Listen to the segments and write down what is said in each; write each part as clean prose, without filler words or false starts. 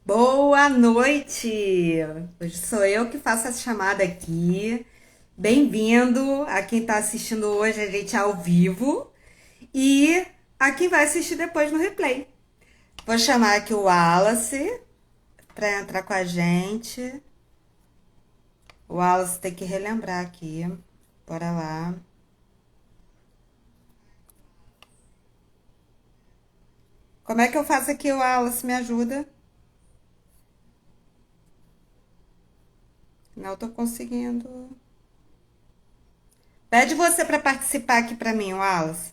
Boa noite! Hoje sou eu que faço essa chamada aqui. Bem-vindo a quem está assistindo hoje a gente ao vivo e a quem vai assistir depois no replay. Vou chamar aqui o Wallace para entrar com a gente. O Wallace tem que relembrar aqui. Bora lá. Como é que eu faço aqui, Wallace? Me ajuda? Não estou conseguindo. Pede você para participar aqui para mim, Wallace.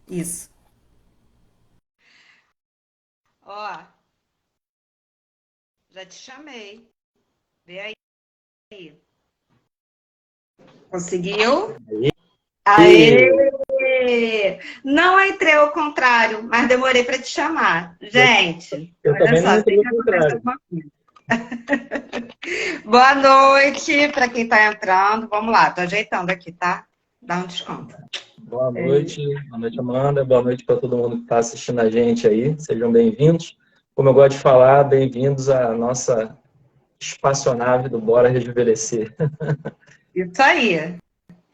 Isso. Ó, já te chamei. Vê aí. Conseguiu? E Aê! Não entrei ao contrário, mas demorei para te chamar. eu, Gente, eu olha também não só, entrei ao sempre acontece contrário. alguma coisa. Boa noite para quem está entrando. Vamos lá, tô ajeitando aqui, tá? Dá um desconto. É. Boa noite, Amanda. Boa noite para todo mundo que está assistindo a gente aí. Sejam bem-vindos. Como eu gosto de falar, bem-vindos à nossa espaçonave do Bora Rejuvenescer. Isso aí.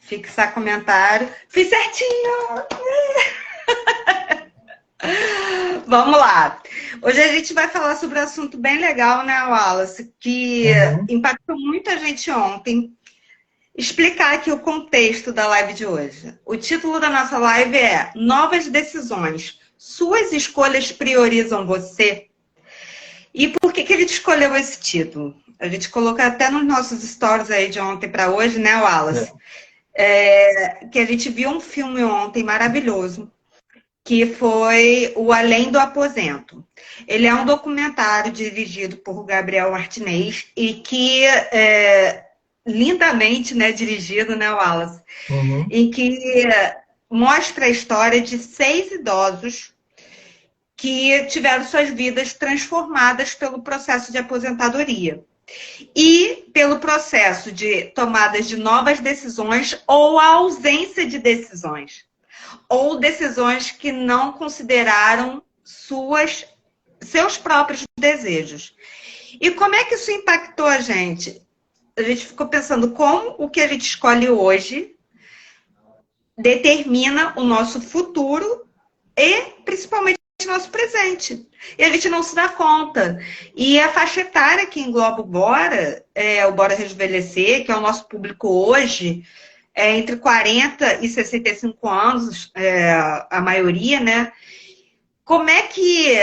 Fixar comentário. Fiz certinho! Vamos lá. Hoje a gente vai falar sobre um assunto bem legal, né, Wallace? Que Uhum. impactou muita gente ontem. Explicar aqui o contexto da live de hoje. O título da nossa live é Novas Decisões. Suas escolhas priorizam você? E por que a gente escolheu esse título? A gente colocou até nos nossos stories aí de ontem para hoje, né, Wallace? É. Que a gente viu um filme ontem maravilhoso, que foi O Além do Aposento. Ele é um documentário dirigido por Gabriel Martinez e que lindamente, né, dirigido, né, Wallace? Uhum. Em que mostra a história de 6 idosos que tiveram suas vidas transformadas pelo processo de aposentadoria e pelo processo de tomadas de novas decisões ou a ausência de decisões, ou decisões que não consideraram seus próprios desejos. E como é que isso impactou a gente? A gente ficou pensando como o que a gente escolhe hoje determina o nosso futuro e principalmente o nosso presente. E a gente não se dá conta. E a faixa etária que engloba o Bora, o Bora Rejuvenescer, que é o nosso público hoje, é entre 40 e 65 anos, a maioria, né? Como é que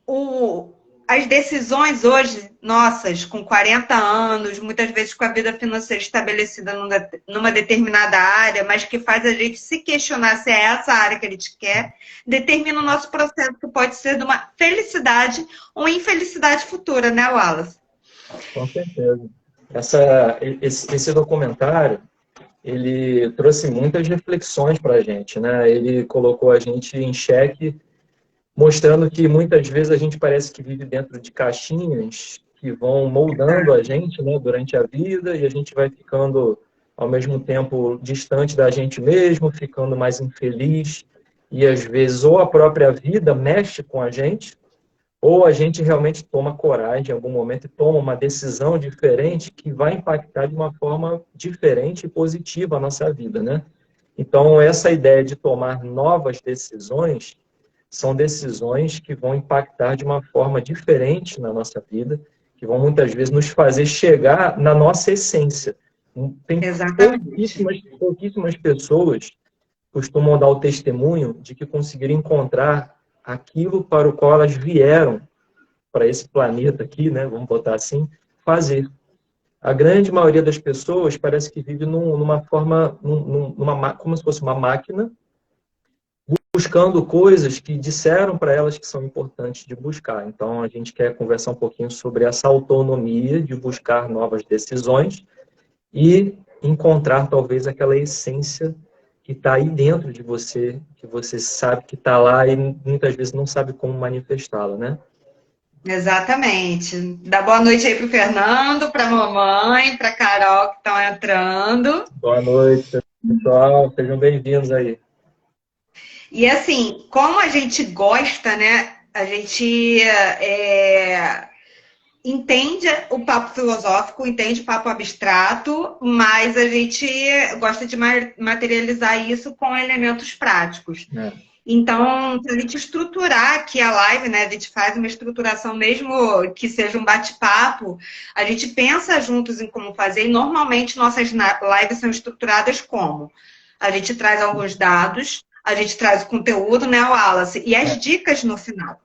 o, as decisões hoje, nossas, com 40 anos, muitas vezes com a vida financeira estabelecida numa determinada área, mas que faz a gente se questionar se é essa área que a gente quer, determina o nosso processo, que pode ser de uma felicidade ou infelicidade futura, né, Wallace? Com certeza. Esse documentário, ele trouxe muitas reflexões para a gente, né? Ele colocou a gente em xeque, mostrando que muitas vezes a gente parece que vive dentro de caixinhas que vão moldando a gente, né, durante a vida, e a gente vai ficando, ao mesmo tempo, distante da gente mesmo, ficando mais infeliz, e às vezes ou a própria vida mexe com a gente, ou a gente realmente toma coragem em algum momento e toma uma decisão diferente que vai impactar de uma forma diferente e positiva a nossa vida, né? Então, essa ideia de tomar novas decisões são decisões que vão impactar de uma forma diferente na nossa vida, que vão muitas vezes nos fazer chegar na nossa essência. Tem Exatamente. pouquíssimas pessoas que costumam dar o testemunho de que conseguiram encontrar aquilo para o qual elas vieram para esse planeta aqui, né, vamos botar assim, fazer. A grande maioria das pessoas parece que vive numa forma, como se fosse uma máquina, buscando coisas que disseram para elas que são importantes de buscar. Então, a gente quer conversar um pouquinho sobre essa autonomia de buscar novas decisões e encontrar talvez aquela essência que está aí dentro de você, que você sabe que está lá e muitas vezes não sabe como manifestá-la, né? Exatamente. Dá boa noite aí pro Fernando, pra mamãe, pra Carol que estão entrando. Boa noite, pessoal. Sejam bem-vindos aí. E assim, como a gente gosta, né? A gente entende o papo filosófico, entende o papo abstrato, mas a gente gosta de materializar isso com elementos práticos. Então, se a gente estruturar aqui a live, né, a gente faz uma estruturação mesmo que seja um bate-papo, a gente pensa juntos em como fazer, e normalmente nossas lives são estruturadas como? A gente traz alguns dados, a gente traz o conteúdo, né, Wallace, e as dicas no final.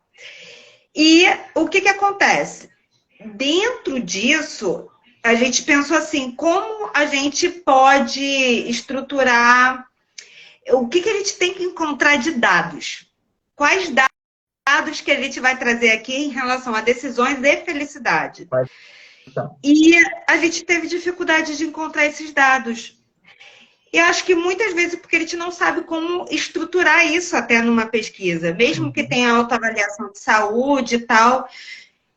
E o que acontece? Dentro disso, a gente pensou assim, como a gente pode estruturar, o que a gente tem que encontrar de dados? Quais dados que a gente vai trazer aqui em relação a decisões e felicidade? E a gente teve dificuldade de encontrar esses dados. E eu acho que muitas vezes porque a gente não sabe como estruturar isso até numa pesquisa, mesmo que tenha autoavaliação de saúde e tal.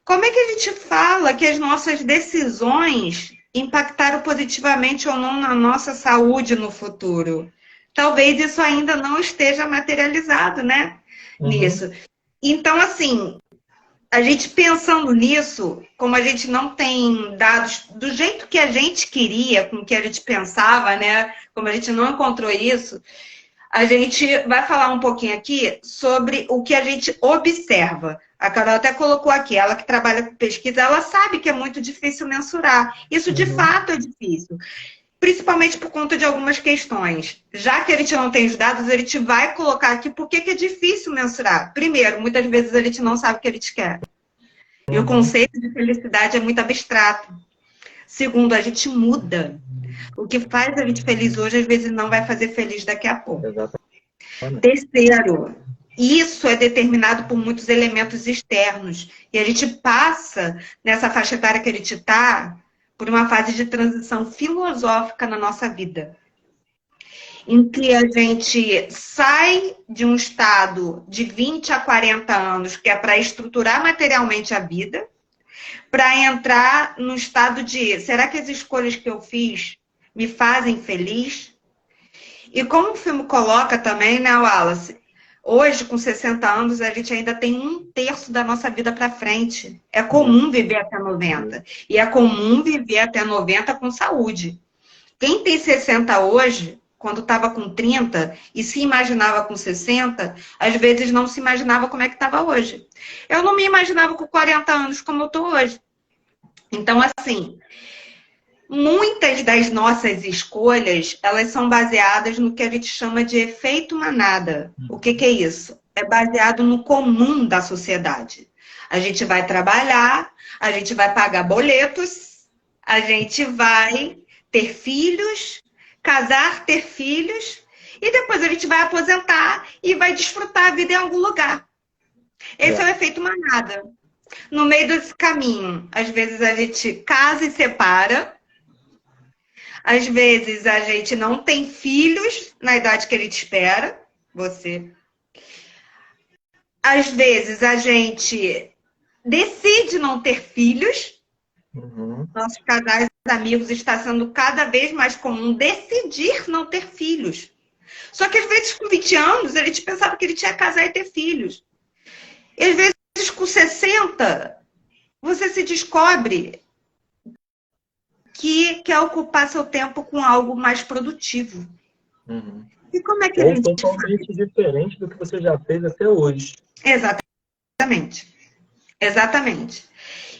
Como é que a gente fala que as nossas decisões impactaram positivamente ou não na nossa saúde no futuro? Talvez isso ainda não esteja materializado, né? Nisso. Então, assim, a gente pensando nisso, como a gente não tem dados do jeito que a gente queria, com o que a gente pensava, né? Como a gente não encontrou isso, a gente vai falar um pouquinho aqui sobre o que a gente observa. A Carol até colocou aqui, ela que trabalha com pesquisa, ela sabe que é muito difícil mensurar. Isso de fato é difícil. Principalmente por conta de algumas questões. Já que a gente não tem os dados, a gente vai colocar aqui por que é difícil mensurar. Primeiro, muitas vezes a gente não sabe o que a gente quer. E o conceito de felicidade é muito abstrato. Segundo, a gente muda. O que faz a gente feliz hoje, às vezes não vai fazer feliz daqui a pouco. Exatamente. Terceiro, isso é determinado por muitos elementos externos. E a gente passa, nessa faixa etária que a gente está, por uma fase de transição filosófica na nossa vida. Em que a gente sai de um estado de 20 a 40 anos, que é para estruturar materialmente a vida, para entrar no estado de, será que as escolhas que eu fiz me fazem feliz? E como o filme coloca também, né, Wallace? Hoje, com 60 anos, a gente ainda tem 1/3 da nossa vida para frente. É comum viver até 90. E é comum viver até 90 com saúde. Quem tem 60 hoje, quando estava com 30 e se imaginava com 60, às vezes não se imaginava como é que estava hoje. Eu não me imaginava com 40 anos como eu estou hoje. Então, assim, muitas das nossas escolhas, elas são baseadas no que a gente chama de efeito manada. O que é isso? É baseado no comum da sociedade. A gente vai trabalhar, a gente vai pagar boletos, a gente vai ter filhos, casar, ter filhos, e depois a gente vai aposentar e vai desfrutar a vida em algum lugar. Esse é o efeito manada. No meio desse caminho, às vezes a gente casa e separa, às vezes a gente não tem filhos na idade que a gente espera, você. Às vezes a gente decide não ter filhos. Nossos casais amigos está sendo cada vez mais comum decidir não ter filhos. Só que às vezes com 20 anos a gente pensava que ele tinha que casar e ter filhos. E às vezes com 60 você se descobre que quer ocupar seu tempo com algo mais produtivo. E como é que a gente totalmente diferente do que você já fez até hoje. Exatamente. Exatamente.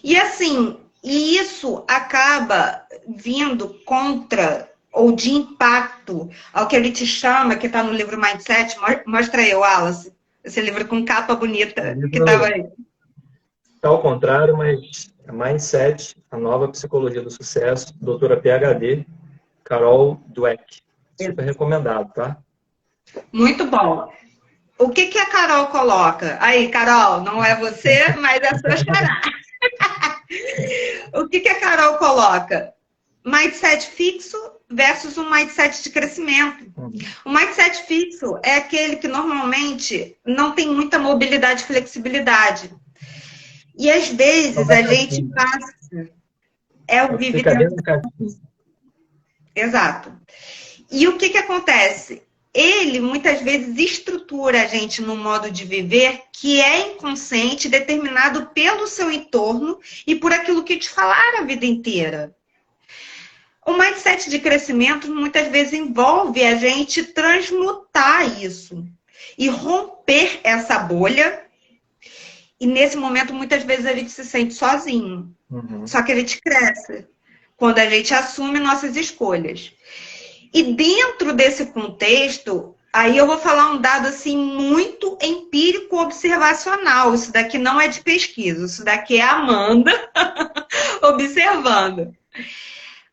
E assim, e isso acaba vindo contra ou de impacto ao que a gente chama, que está no livro Mindset. Mostra aí, Wallace, esse livro com capa bonita que estava aí. Está ao contrário, mas Mindset, a nova psicologia do sucesso, doutora PhD, Carol Dweck. Super recomendado, tá? Muito bom. O que a Carol coloca? Aí, Carol, não é você, mas é a sua xará. O que a Carol coloca? Mindset fixo versus um mindset de crescimento. O mindset fixo é aquele que normalmente não tem muita mobilidade e flexibilidade. E às vezes a gente passa. É o vive. Fica dentro do caixinho. Exato. E o que acontece? ele muitas vezes estrutura a gente num modo de viver que é inconsciente, determinado pelo seu entorno e por aquilo que te falaram a vida inteira. O mindset de crescimento muitas vezes envolve a gente transmutar isso e romper essa bolha. E nesse momento, muitas vezes, a gente se sente sozinho. Só que a gente cresce quando a gente assume nossas escolhas. E dentro desse contexto, aí eu vou falar um dado assim muito empírico observacional. Isso daqui não é de pesquisa, isso daqui é a Amanda observando.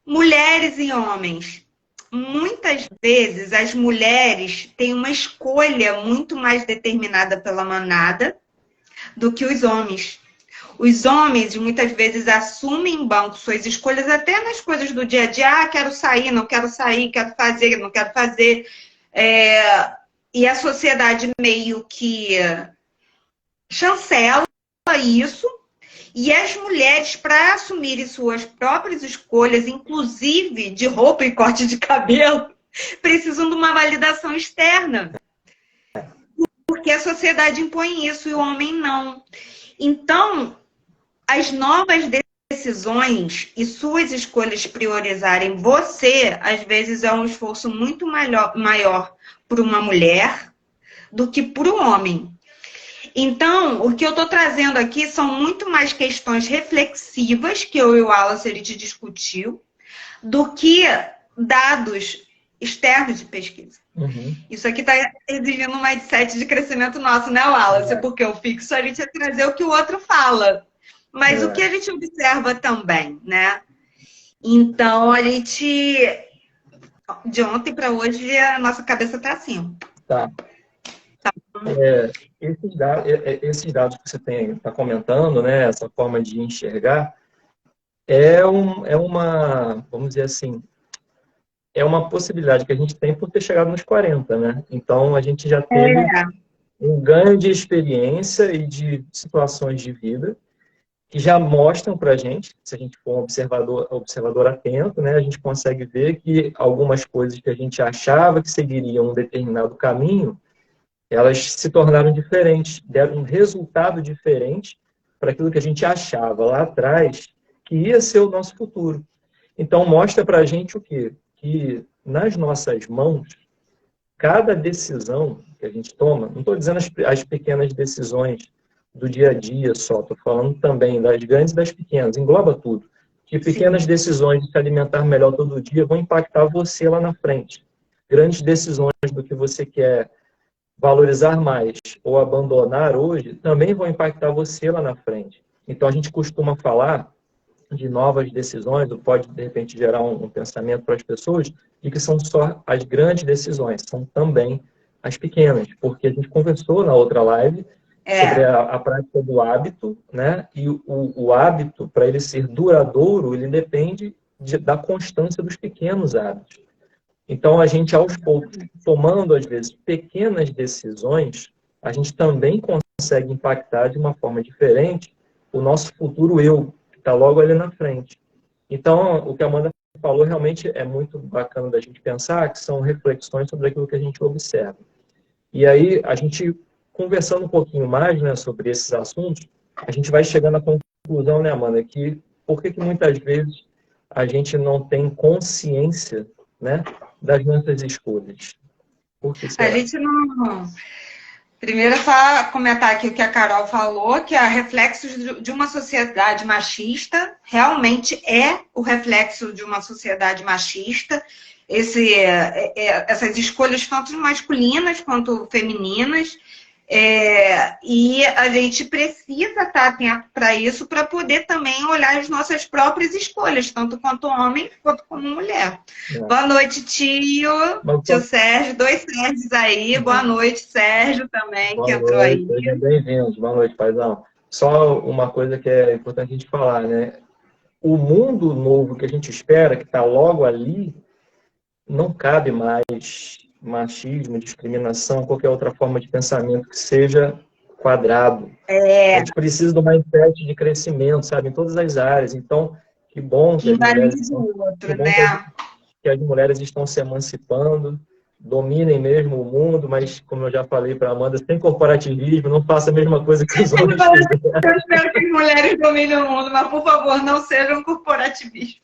Mulheres e homens. Muitas vezes as mulheres têm uma escolha muito mais determinada pela manada do que os homens. Os homens, muitas vezes, assumem em banco suas escolhas até nas coisas do dia a dia. Ah, quero sair, não quero sair, quero fazer, não quero fazer. E a sociedade meio que chancela isso. E as mulheres, para assumirem suas próprias escolhas, inclusive de roupa e corte de cabelo, precisam de uma validação externa. Porque a sociedade impõe isso e o homem não. Então, as novas decisões e suas escolhas priorizarem você, às vezes é um esforço muito maior para uma mulher do que para o homem. Então, o que eu estou trazendo aqui são muito mais questões reflexivas, que eu e o Wallace a gente discutiu, do que dados externos de pesquisa. Isso aqui está exigindo um mindset de crescimento nosso, né, Wallace? Porque o fixo a gente é trazer o que o outro fala. Mas o que a gente observa também, né? Então, a gente... De ontem para hoje, a nossa cabeça está assim. Tá. Esses dados que você está comentando, né, essa forma de enxergar, uma, vamos dizer assim, é uma possibilidade que a gente tem por ter chegado nos 40, né? Então, a gente já teve um ganho de experiência e de situações de vida que já mostram para a gente, se a gente for um observador atento, né, a gente consegue ver que algumas coisas que a gente achava que seguiriam um determinado caminho, elas se tornaram diferentes, deram um resultado diferente para aquilo que a gente achava lá atrás que ia ser o nosso futuro. Então, mostra para a gente o quê? Que nas nossas mãos, cada decisão que a gente toma, não estou dizendo as pequenas decisões do dia a dia só, estou falando também das grandes e das pequenas, engloba tudo. Que pequenas decisões de se alimentar melhor todo dia vão impactar você lá na frente. Grandes decisões do que você quer valorizar mais ou abandonar hoje também vão impactar você lá na frente. Então, a gente costuma falar de novas decisões, ou pode, de repente, gerar um pensamento para as pessoas, de que são só as grandes decisões, são também as pequenas, porque a gente conversou na outra live sobre a prática do hábito, né? E o hábito, para ele ser duradouro, ele depende da constância dos pequenos hábitos. Então, a gente, aos poucos, tomando, às vezes, pequenas decisões, a gente também consegue impactar de uma forma diferente o nosso futuro eu, que está logo ali na frente. Então, o que a Amanda falou realmente é muito bacana da gente pensar, que são reflexões sobre aquilo que a gente observa. E aí, a gente, conversando um pouquinho mais, né, sobre esses assuntos, a gente vai chegando à conclusão, né, Amanda, que por que muitas vezes a gente não tem consciência, né, das nossas escolhas? Por que será? A gente não... Primeiro, só comentar aqui o que a Carol falou, que é reflexo de uma sociedade machista, realmente é o reflexo de uma sociedade machista, essas escolhas tanto masculinas quanto femininas, e a gente precisa estar atento para isso, para poder também olhar as nossas próprias escolhas, tanto quanto homem quanto como mulher. Boa noite, tio. Tio Sérgio, 2 Sérgios aí. Boa noite, Sérgio também, que entrou aí. Sejam bem-vindos. Boa noite, paizão. Só uma coisa que é importante a gente falar, né? O mundo novo que a gente espera, que está logo ali, não cabe mais machismo, discriminação, qualquer outra forma de pensamento que seja quadrado. A gente precisa de uma mindset de crescimento, sabe, em todas as áreas. Então, que bom que as mulheres estão se emancipando, dominem mesmo o mundo, mas, como eu já falei para a Amanda, sem corporativismo, não faça a mesma coisa que os homens fizeram. Eu espero que as mulheres dominem o mundo, mas, por favor, não sejam corporativistas.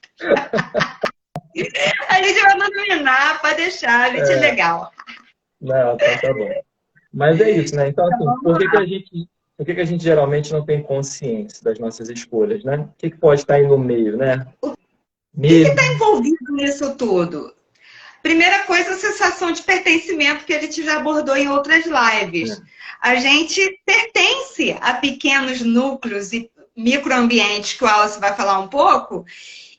A gente vai dominar para deixar, a gente é legal. Não, tá bom. Mas é isso, né? Então, assim, por que a gente geralmente não tem consciência das nossas escolhas, né? O que pode estar aí no meio, né? O que está envolvido nisso tudo? Primeira coisa, a sensação de pertencimento que a gente já abordou em outras lives. A gente pertence a pequenos núcleos e microambientes, que o Wallace vai falar um pouco,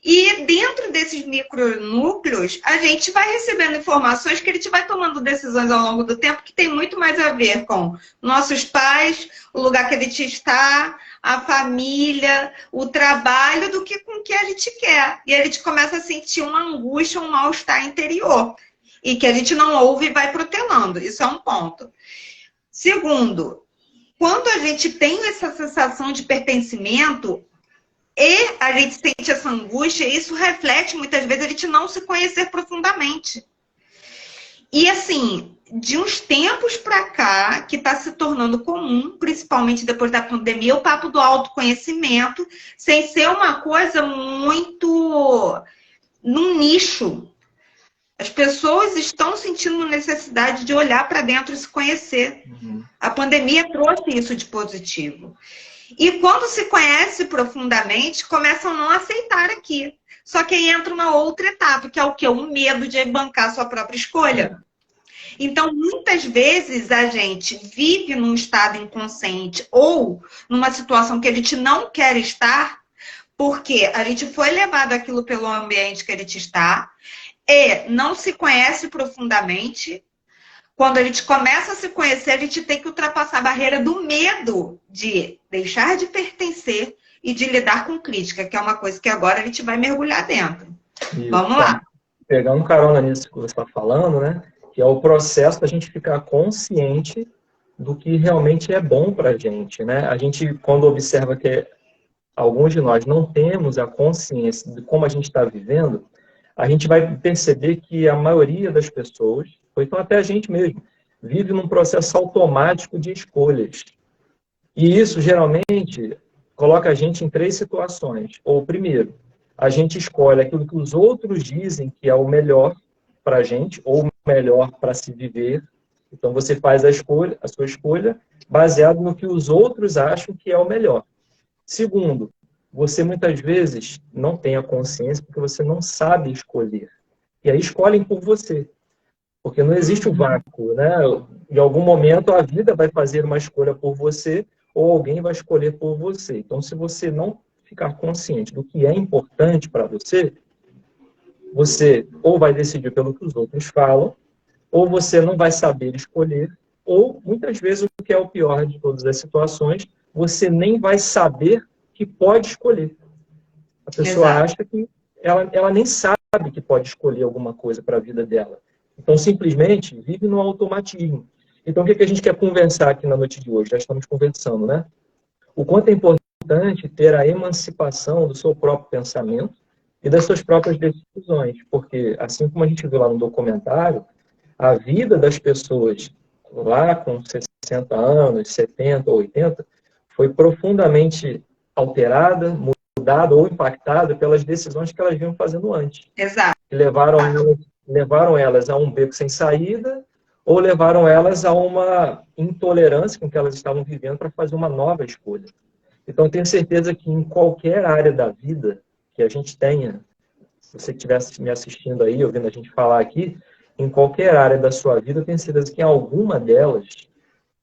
e dentro desses micronúcleos, a gente vai recebendo informações que a gente vai tomando decisões ao longo do tempo que tem muito mais a ver com nossos pais, o lugar que a gente está, a família, o trabalho, do que com o que a gente quer. E a gente começa a sentir uma angústia, um mal-estar interior. E que a gente não ouve e vai protelando. Isso é um ponto. Segundo, quando a gente tem essa sensação de pertencimento, e a gente sente essa angústia, isso reflete muitas vezes a gente não se conhecer profundamente. E assim, de uns tempos para cá, que está se tornando comum, principalmente depois da pandemia, o papo do autoconhecimento, sem ser uma coisa muito num nicho. As pessoas estão sentindo necessidade de olhar para dentro e se conhecer. A pandemia trouxe isso de positivo. E quando se conhece profundamente, começam a não aceitar aqui. Só que aí entra uma outra etapa, que é o quê? O medo de bancar a sua própria escolha. Então, muitas vezes, a gente vive num estado inconsciente ou numa situação que a gente não quer estar, porque a gente foi levado aquilo pelo ambiente que a gente está e não se conhece profundamente. Quando a gente começa a se conhecer, a gente tem que ultrapassar a barreira do medo de deixar de pertencer e de lidar com crítica, que é uma coisa que agora a gente vai mergulhar dentro. Isso. Vamos lá. Pegando carona nisso que você está falando, né? Que é o processo da gente ficar consciente do que realmente é bom para a gente, né? A gente, quando observa que alguns de nós não temos a consciência de como a gente está vivendo, a gente vai perceber que a maioria das pessoas, ou então até a gente mesmo, vive num processo automático de escolhas. E isso, geralmente, coloca a gente em 3 situações. Ou, primeiro, a gente escolhe aquilo que os outros dizem que é o melhor para a gente, ou o melhor para se viver. Então, você faz a sua escolha baseado no que os outros acham que é o melhor. Segundo, você muitas vezes não tem a consciência porque você não sabe escolher. E aí escolhem por você. Porque não existe o vácuo, né? Em algum momento a vida vai fazer uma escolha por você ou alguém vai escolher por você. Então, se você não ficar consciente do que é importante para você, você ou vai decidir pelo que os outros falam, ou você não vai saber escolher, ou muitas vezes o que é o pior de todas as situações, você nem vai saber que pode escolher. A pessoa acha que ela nem sabe que pode escolher alguma coisa para a vida dela. Então, simplesmente, vive no automatismo. Então, o que a gente quer conversar aqui na noite de hoje? Já estamos conversando, né? O quanto é importante ter a emancipação do seu próprio pensamento e das suas próprias decisões. Porque, assim como a gente viu lá no documentário, a vida das pessoas lá com 60 anos, 70, 80, foi profundamente alterada, mudada ou impactada pelas decisões que elas vinham fazendo antes. Exato. Que levaram elas a um beco sem saída ou levaram elas a uma intolerância com que elas estavam vivendo para fazer uma nova escolha. Então, tenho certeza que em qualquer área da vida que a gente tenha, se você estiver me assistindo aí, ouvindo a gente falar aqui, em qualquer área da sua vida, tenho certeza que em alguma delas,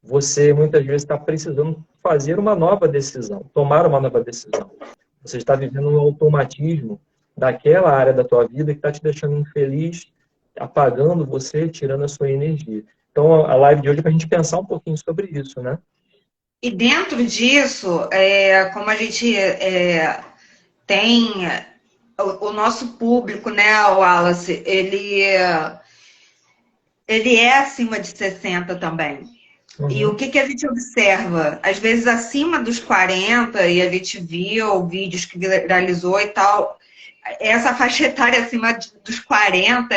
você muitas vezes está precisando fazer uma nova decisão, tomar uma nova decisão. Você está vivendo um automatismo daquela área da tua vida que está te deixando infeliz, apagando você, tirando a sua energia. Então, a live de hoje é para a gente pensar um pouquinho sobre isso, né? E dentro disso, como a gente tem o nosso público, né, o Wallace, ele é acima de 60 também. Uhum. E o que a gente observa? Às vezes acima dos 40, e a gente viu vídeos que viralizou e tal, essa faixa etária acima dos 40,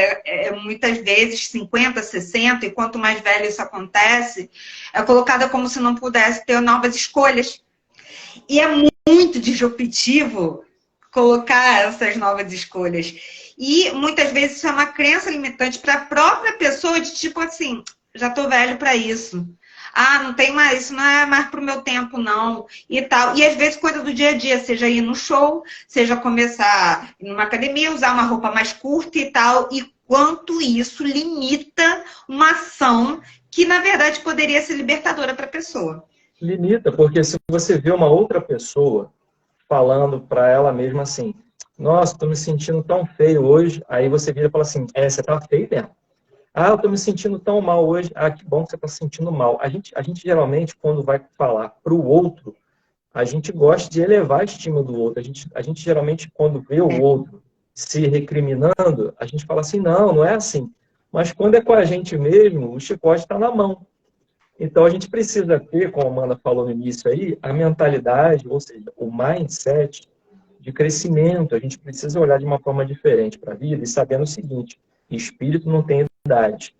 muitas vezes 50, 60, e quanto mais velho isso acontece, é colocada como se não pudesse ter novas escolhas. E é muito disruptivo colocar essas novas escolhas. E muitas vezes isso é uma crença limitante para a própria pessoa, de tipo assim, já estou velho para isso. Ah, não tem mais, isso não é mais pro meu tempo, não, e tal. E às vezes coisa do dia a dia, seja ir no show, seja começar numa academia, usar uma roupa mais curta e tal. E quanto isso limita uma ação que, na verdade, poderia ser libertadora para a pessoa. Limita, porque se você vê uma outra pessoa falando para ela mesma assim, nossa, estou me sentindo tão feio hoje, aí você vira e fala assim, você tá feio mesmo. Ah, eu estou me sentindo tão mal hoje. Ah, que bom que você está se sentindo mal. A gente geralmente, quando vai falar para o outro, a gente gosta de elevar a estima do outro. A gente geralmente, quando vê o outro se recriminando, a gente fala assim, não, não é assim. Mas quando é com a gente mesmo, o chicote está na mão. Então, a gente precisa ter, como a Amanda falou no início aí, a mentalidade, ou seja, o mindset de crescimento. A gente precisa olhar de uma forma diferente para a vida e sabendo o seguinte, espírito não tem idade.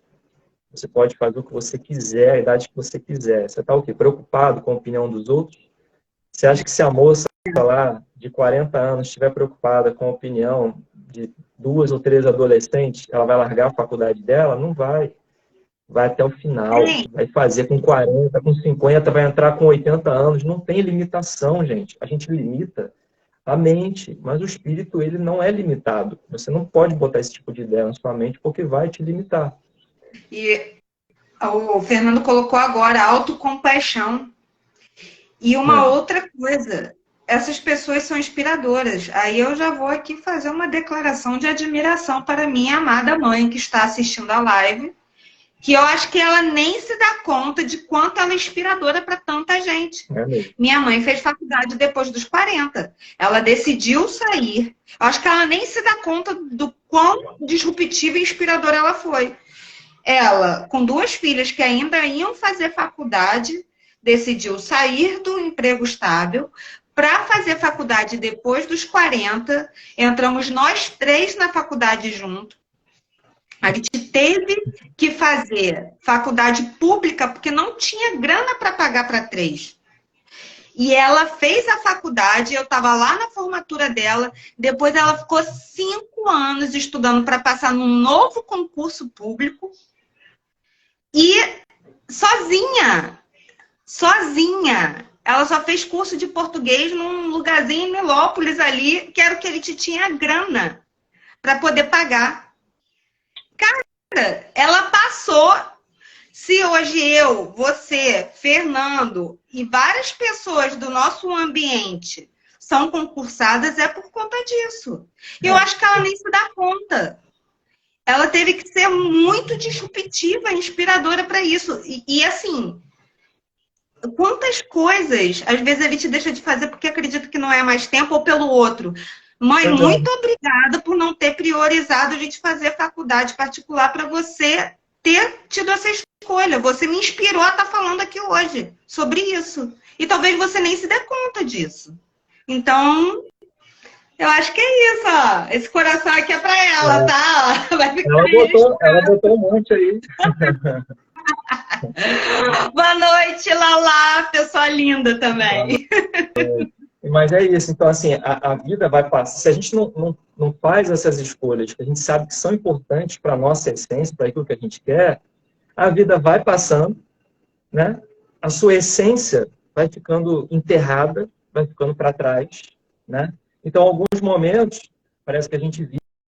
Você pode fazer o que você quiser, a idade que você quiser. Você está o quê? Preocupado com a opinião dos outros? Você acha que se a moça lá de 40 anos estiver preocupada com a opinião de 2 ou 3 adolescentes, ela vai largar a faculdade dela? Não vai. Vai até o final, vai fazer com 40, com 50, vai entrar com 80 anos. Não tem limitação, gente. A gente limita a mente, mas o espírito, ele não é limitado. Você não pode botar esse tipo de ideia na sua mente porque vai te limitar. E o Fernando colocou agora autocompaixão. E uma outra coisa, essas pessoas são inspiradoras. Aí eu já vou aqui fazer uma declaração de admiração para minha amada mãe que está assistindo a live, que eu acho que ela nem se dá conta de quanto ela é inspiradora para tanta gente. Minha mãe fez faculdade depois dos 40. Ela decidiu sair. Eu acho que ela nem se dá conta do quão disruptiva e inspiradora ela foi. Ela, com 2 filhas que ainda iam fazer faculdade, decidiu sair do emprego estável para fazer faculdade depois dos 40. Entramos nós 3 na faculdade junto. A gente teve que fazer faculdade pública porque não tinha grana para pagar para 3. E ela fez a faculdade, eu estava lá na formatura dela, depois ela ficou 5 anos estudando para passar num novo concurso público e sozinha. Ela só fez curso de português num lugarzinho em Nilópolis ali, que era o que ele tinha grana para poder pagar. Cara, ela passou. Se hoje eu, você, Fernando e várias pessoas do nosso ambiente são concursadas, é por conta disso. E eu acho que ela nem se dá conta. Ela teve que ser muito disruptiva, inspiradora para isso. E assim, quantas coisas, às vezes a gente deixa de fazer porque acredita que não é mais tempo ou pelo outro. Mãe, muito obrigada por não ter priorizado a gente fazer faculdade particular para você ter tido essa escolha. Você me inspirou a estar falando aqui hoje sobre isso. E talvez você nem se dê conta disso. Então, eu acho que é isso, ó. Esse coração aqui é para ela, tá? Vai ficar ela botou um monte aí. Boa noite, Lala, pessoa linda também. Mas é isso, então assim, a vida vai passar. Se a gente não faz essas escolhas que a gente sabe que são importantes para a nossa essência, para aquilo que a gente quer, a vida vai passando, né? A sua essência vai ficando enterrada, vai ficando para trás, né? Então, em alguns momentos, parece que a gente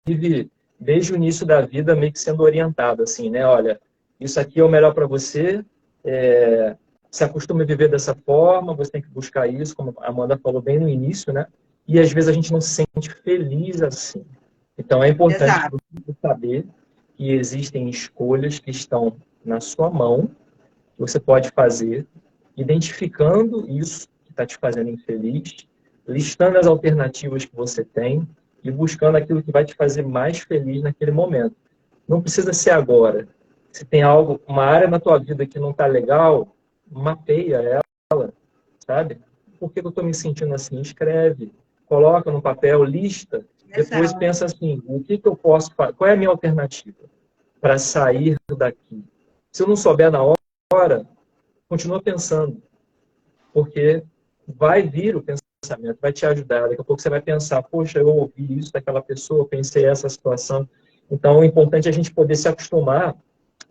vive desde o início da vida meio que sendo orientado, assim, né? Olha, isso aqui é o melhor para você, se acostume a viver dessa forma, você tem que buscar isso, como a Amanda falou bem no início, né? E às vezes a gente não se sente feliz assim. Então é importante você saber que existem escolhas que estão na sua mão, que você pode fazer, identificando isso que está te fazendo infeliz, listando as alternativas que você tem e buscando aquilo que vai te fazer mais feliz naquele momento. Não precisa ser agora. Se tem algo, uma área na tua vida que não está legal, mapeia ela, sabe? Por que eu estou me sentindo assim? Escreve, coloca no papel, lista. depois pensa assim, o que eu posso fazer? Qual é a minha alternativa para sair daqui? Se eu não souber na hora, continua pensando, porque vai vir o pensamento, vai te ajudar. Daqui a pouco você vai pensar, poxa, eu ouvi isso daquela pessoa, eu pensei essa situação. Então, é importante a gente poder se acostumar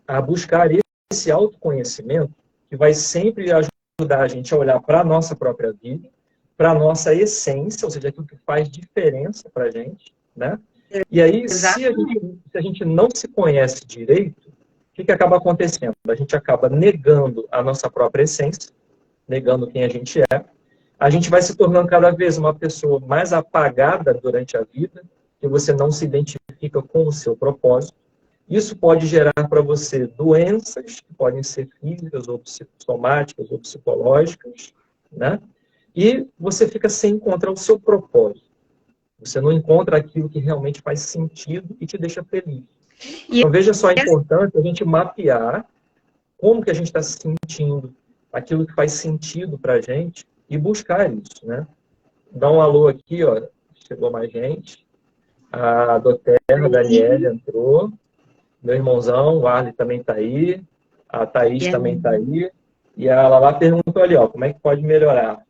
a buscar esse autoconhecimento que vai sempre ajudar a gente a olhar para a nossa própria vida, para a nossa essência, ou seja, aquilo que faz diferença para a gente, né? E aí, se a gente não se conhece direito, o que acaba acontecendo? A gente acaba negando a nossa própria essência, negando quem a gente é. A gente vai se tornando cada vez uma pessoa mais apagada durante a vida, que você não se identifica com o seu propósito. Isso pode gerar para você doenças, que podem ser físicas, ou psicossomáticas, ou psicológicas, né? E você fica sem encontrar o seu propósito. Você não encontra aquilo que realmente faz sentido e te deixa feliz. Então, veja só a importância a gente mapear como que a gente está se sentindo, aquilo que faz sentido para a gente e buscar isso, né? Dá um alô aqui, ó. Chegou mais gente. A Doterra, a Daniela entrou. Meu irmãozão, o Arley também está aí. A Thaís também está aí. E a Lala perguntou ali, ó, como é que pode melhorar?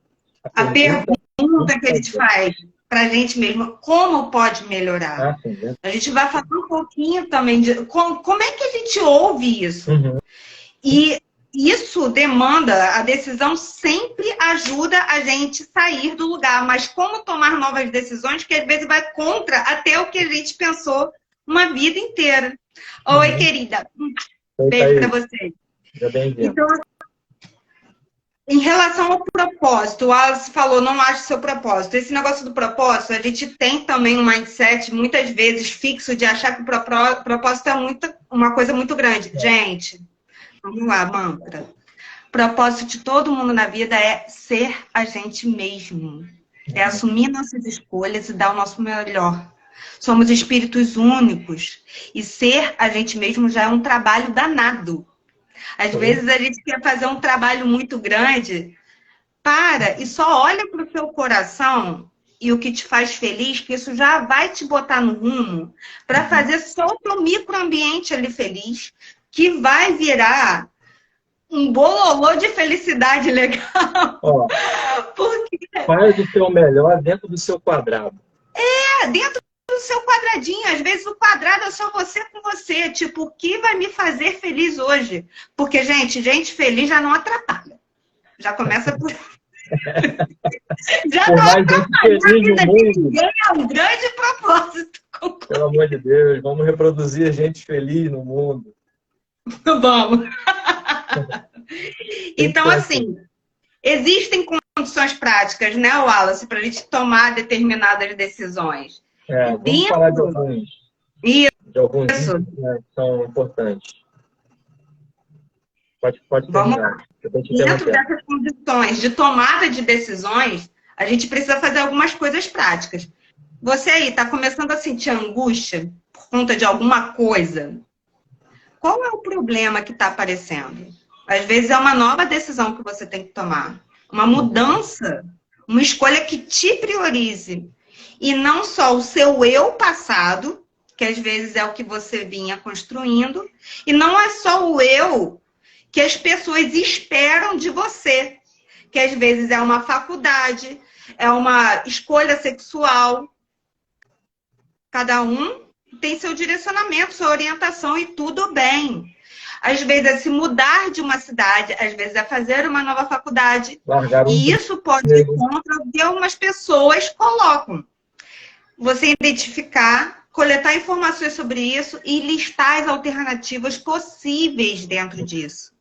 A pergunta que a gente faz para a gente mesmo, como pode melhorar? Sim, né? A gente vai falar um pouquinho também de como é que a gente ouve isso. Uhum. E isso demanda, a decisão sempre ajuda a gente sair do lugar, mas como tomar novas decisões que às vezes vai contra até o que a gente pensou uma vida inteira. Oi, querida. Beijo para você. Então, em relação ao propósito, o Wallace falou, não ache seu propósito. Esse negócio do propósito, a gente tem também um mindset, muitas vezes, fixo, de achar que o propósito é uma coisa muito grande. Gente, vamos lá, mantra. O propósito de todo mundo na vida é ser a gente mesmo. É assumir nossas escolhas e dar o nosso melhor. Somos espíritos únicos. E ser a gente mesmo já é um trabalho danado. Às vezes a gente quer fazer um trabalho muito grande, para e só olha para o seu coração e o que te faz feliz, que isso já vai te botar no rumo para fazer só o teu microambiente ali feliz, que vai virar um bololô de felicidade legal. Ó, porque faz o seu melhor dentro do seu quadrado. Dentro do seu quadradinho. Às vezes o quadrado é só você com você. Tipo, o que vai me fazer feliz hoje? Porque, gente feliz já não atrapalha. Já começa por... já por não mais gente feliz no mundo. Ninguém é um grande propósito. Pelo amor de Deus, vamos reproduzir gente feliz no mundo. Vamos. Então, assim, existem condições práticas, né, Wallace, para a gente tomar determinadas decisões. Vamos falar de alguns. De alguns itens, né, que são importantes. Pode terminar. Dentro dessas condições de tomada de decisões, a gente precisa fazer algumas coisas práticas. Você aí está começando a sentir angústia por conta de alguma coisa? Qual é o problema que está aparecendo? Às vezes é uma nova decisão que você tem que tomar. Uma mudança, uma escolha que te priorize. E não só o seu eu passado, que às vezes é o que você vinha construindo, e não é só o eu que as pessoas esperam de você, que às vezes é uma faculdade, é uma escolha sexual. Cada um tem seu direcionamento, sua orientação e tudo bem. Às vezes é se mudar de uma cidade, às vezes é fazer uma nova faculdade. E isso pode ir contra o que algumas pessoas colocam. Você identificar, coletar informações sobre isso e listar as alternativas possíveis dentro disso.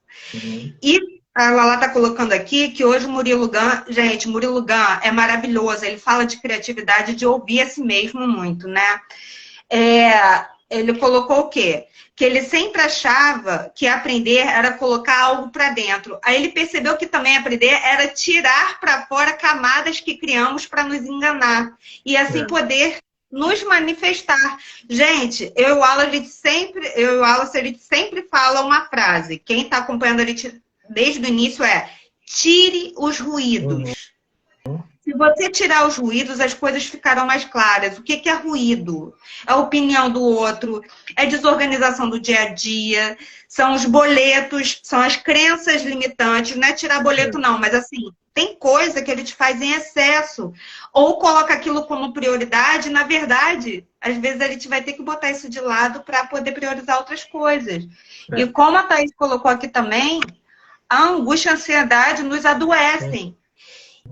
E a Lala está colocando aqui que hoje o Murilo Gun, gente, Murilo Gun é maravilhoso. Ele fala de criatividade, de ouvir a si mesmo muito, né? Ele colocou o quê? Que ele sempre achava que aprender era colocar algo para dentro. Aí ele percebeu que também aprender era tirar para fora camadas que criamos para nos enganar. E assim poder nos manifestar. Gente, eu e o Wallace, a gente sempre fala uma frase. Quem está acompanhando a gente desde o início tire os ruídos. Se você tirar os ruídos, as coisas ficarão mais claras. O que que é ruído? É a opinião do outro, é desorganização do dia a dia, são os boletos, são as crenças limitantes. Não é tirar boleto, não, mas assim, tem coisa que ele te faz em excesso. Ou coloca aquilo como prioridade, na verdade, às vezes a gente vai ter que botar isso de lado para poder priorizar outras coisas. E como a Thaís colocou aqui também, a angústia e a ansiedade nos adoecem.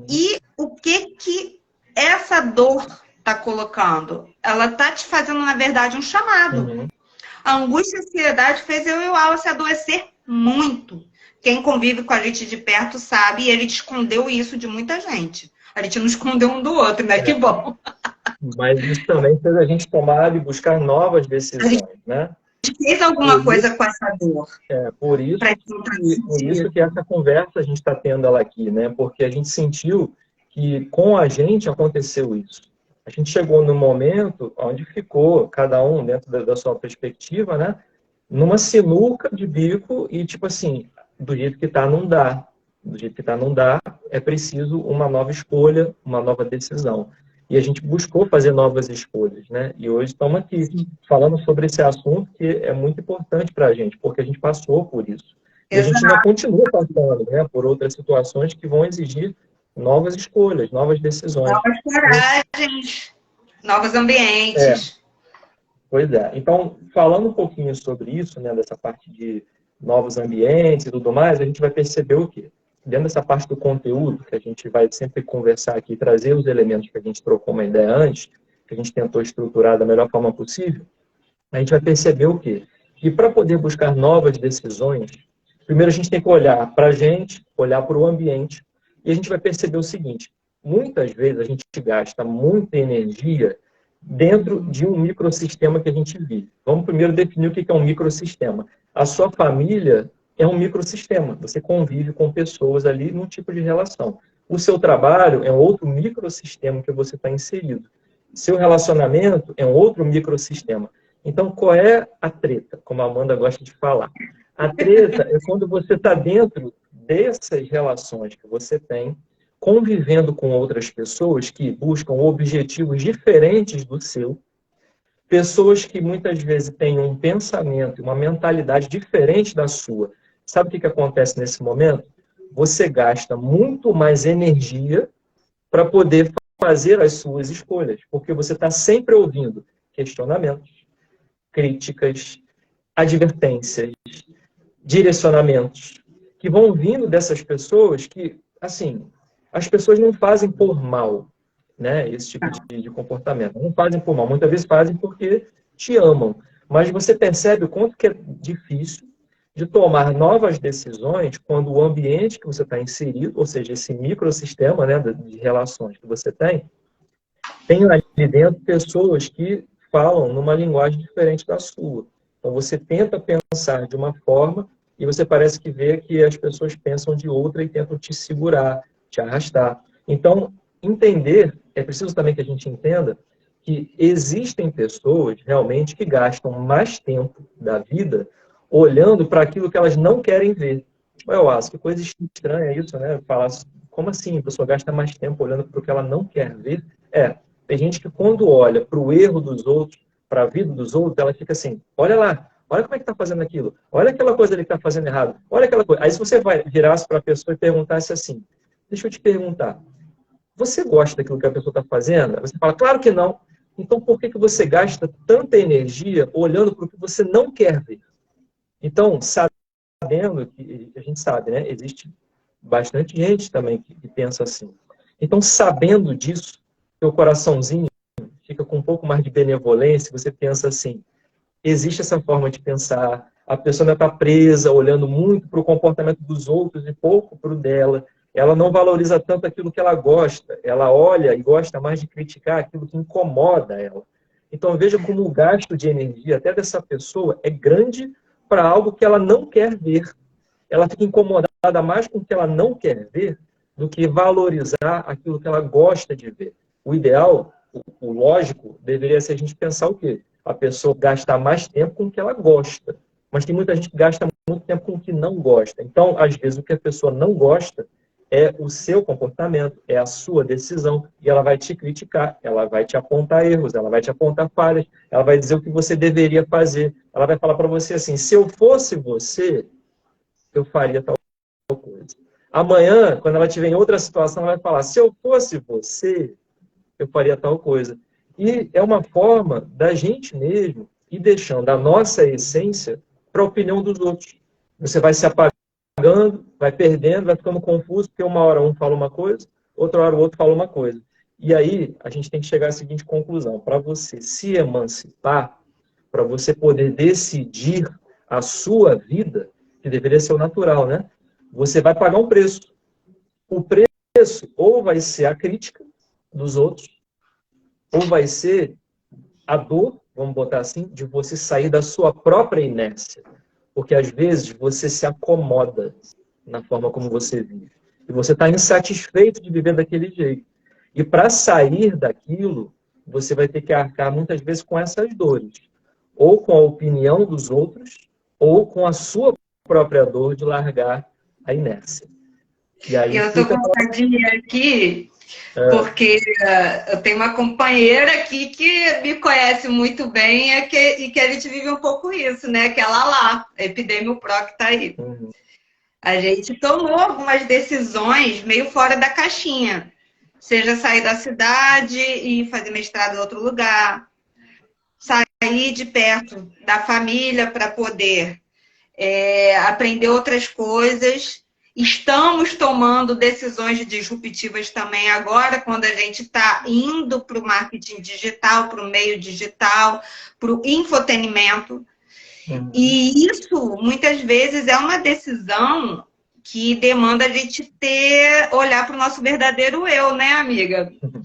E o que essa dor está colocando? Ela está te fazendo, na verdade, um chamado. A angústia e a ansiedade fez eu e o Wallace adoecer muito. Quem convive com a gente de perto sabe, e ele escondeu isso de muita gente. A gente não escondeu um do outro, né? Que bom. Mas isso também fez a gente tomar e buscar novas decisões, né? A gente fez alguma coisa com essa dor. Por isso que essa conversa a gente está tendo ela aqui, né? Porque a gente sentiu que com a gente aconteceu isso. A gente chegou no momento onde ficou, cada um dentro da sua perspectiva, né? Numa sinuca de bico e, tipo assim, do jeito que está, não dá. Do jeito que está, não dá. É preciso uma nova escolha, uma nova decisão. E a gente buscou fazer novas escolhas, né? E hoje estamos aqui falando sobre esse assunto que é muito importante para a gente, porque a gente passou por isso. E a gente ainda continua passando, né, por outras situações que vão exigir novas escolhas, novas decisões. Novas coragens, novos ambientes. Pois é. Então, falando um pouquinho sobre isso, né, dessa parte de novos ambientes e tudo mais, a gente vai perceber o quê? Dentro dessa parte do conteúdo, que a gente vai sempre conversar aqui, trazer os elementos que a gente trocou uma ideia antes, que a gente tentou estruturar da melhor forma possível, a gente vai perceber o quê? Que para poder buscar novas decisões, primeiro a gente tem que olhar para a gente, olhar para o ambiente, e a gente vai perceber o seguinte, muitas vezes a gente gasta muita energia dentro de um microsistema que a gente vive. Vamos primeiro definir o que é um microsistema. A sua família é um microsistema. Você convive com pessoas ali num tipo de relação. O seu trabalho é um outro microsistema que você está inserido. Seu relacionamento é um outro microsistema. Então, qual é a treta? Como a Amanda gosta de falar. A treta é quando você está dentro dessas relações que você tem, convivendo com outras pessoas que buscam objetivos diferentes do seu, pessoas que muitas vezes têm um pensamento e uma mentalidade diferente da sua. Sabe o que acontece nesse momento? Você gasta muito mais energia para poder fazer as suas escolhas, porque você está sempre ouvindo questionamentos, críticas, advertências, direcionamentos, que vão vindo dessas pessoas que, assim, as pessoas não fazem por mal, né, esse tipo de comportamento. Não fazem por mal, muitas vezes fazem porque te amam. Mas você percebe o quanto que é difícil de tomar novas decisões quando o ambiente que você está inserido, ou seja, esse microsistema, né, de relações que você tem ali dentro pessoas que falam numa linguagem diferente da sua. Então você tenta pensar de uma forma e você parece que vê que as pessoas pensam de outra e tentam te segurar, te arrastar. Então, entender, é preciso também que a gente entenda que existem pessoas realmente que gastam mais tempo da vida olhando para aquilo que elas não querem ver. Eu acho que coisa estranha isso, né? Falar, como assim a pessoa gasta mais tempo olhando para o que ela não quer ver? Tem gente que quando olha para o erro dos outros, para a vida dos outros, ela fica assim, olha lá, olha como é que está fazendo aquilo, olha aquela coisa ali que está fazendo errado, olha aquela coisa. Aí se você virasse para a pessoa e perguntasse assim, deixa eu te perguntar, você gosta daquilo que a pessoa está fazendo? Você fala, claro que não. Então por que você gasta tanta energia olhando para o que você não quer ver? Então, sabendo que a gente sabe, né? Existe bastante gente também que pensa assim. Então, sabendo disso, seu coraçãozinho fica com um pouco mais de benevolência, você pensa assim, existe essa forma de pensar, a pessoa ainda está presa, olhando muito para o comportamento dos outros e pouco para o dela, ela não valoriza tanto aquilo que ela gosta, ela olha e gosta mais de criticar aquilo que incomoda ela. Então, veja como o gasto de energia até dessa pessoa é grande para algo que ela não quer ver. Ela fica incomodada mais com o que ela não quer ver do que valorizar aquilo que ela gosta de ver. O ideal, o lógico, deveria ser a gente pensar o quê? A pessoa gastar mais tempo com o que ela gosta. Mas tem muita gente que gasta muito tempo com o que não gosta. Então, às vezes, o que a pessoa não gosta é o seu comportamento, é a sua decisão, e ela vai te criticar, ela vai te apontar erros, ela vai te apontar falhas, ela vai dizer o que você deveria fazer, ela vai falar para você assim, se eu fosse você, eu faria tal coisa. Amanhã, quando ela estiver em outra situação, ela vai falar, se eu fosse você, eu faria tal coisa. E é uma forma da gente mesmo ir deixando a nossa essência para a opinião dos outros. Você vai se apagando, vai perdendo, vai ficando confuso, porque uma hora um fala uma coisa, outra hora o outro fala uma coisa. E aí a gente tem que chegar à seguinte conclusão. Para você se emancipar, para você poder decidir a sua vida, que deveria ser o natural, né? Você vai pagar um preço. O preço ou vai ser a crítica dos outros, ou vai ser a dor, vamos botar assim, de você sair da sua própria inércia. Porque às vezes você se acomoda na forma como você vive. E você está insatisfeito de viver daquele jeito. E para sair daquilo, você vai ter que arcar muitas vezes com essas dores. Ou com a opinião dos outros, ou com a sua própria dor de largar a inércia. E aí Eu estou com vontade aqui, porque eu tenho uma companheira aqui que me conhece muito bem e que a gente vive um pouco isso, né? Que é a Lala, a Epidêmio Pro que está aí. Uhum. A gente tomou algumas decisões meio fora da caixinha. Seja sair da cidade e fazer mestrado em outro lugar, sair de perto da família para poder aprender outras coisas. Estamos tomando decisões disruptivas também agora, quando a gente está indo para o marketing digital, para o meio digital, para o infotenimento. Uhum. E isso, muitas vezes, é uma decisão que demanda a gente olhar para o nosso verdadeiro eu, né, amiga? Uhum.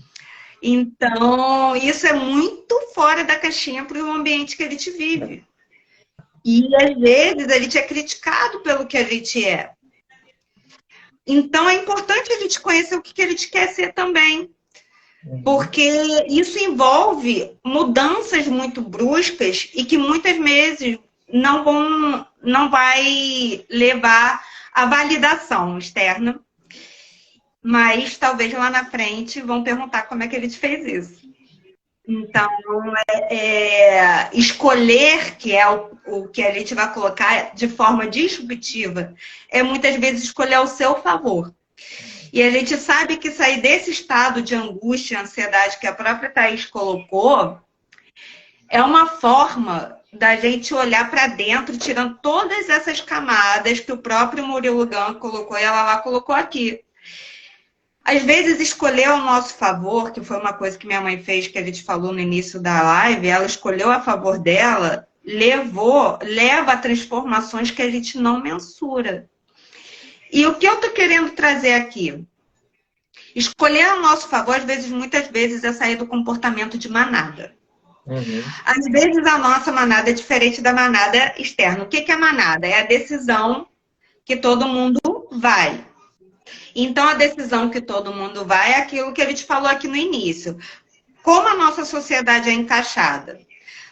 Então, isso é muito fora da caixinha para o ambiente que a gente vive. E, às vezes, a gente é criticado pelo que a gente é. Então, é importante a gente conhecer o que a gente quer ser também. Porque isso envolve mudanças muito bruscas e que muitas vezes não vai levar à validação externa. Mas talvez lá na frente vão perguntar como é que a gente fez isso. Então, escolher, que é o que a gente vai colocar de forma disruptiva, é muitas vezes escolher ao seu favor. E a gente sabe que sair desse estado de angústia e ansiedade que a própria Thaís colocou é uma forma da gente olhar para dentro, tirando todas essas camadas que o próprio Murilo Gun colocou e ela lá colocou aqui. Às vezes, escolher ao nosso favor, que foi uma coisa que minha mãe fez, que a gente falou no início da live, ela escolheu a favor dela, leva a transformações que a gente não mensura. E o que eu estou querendo trazer aqui? Escolher ao nosso favor, muitas vezes, é sair do comportamento de manada. Uhum. Às vezes, a nossa manada é diferente da manada externa. O que é manada? É a decisão que todo mundo vai. Então, a decisão que todo mundo vai é aquilo que a gente falou aqui no início. Como a nossa sociedade é encaixada?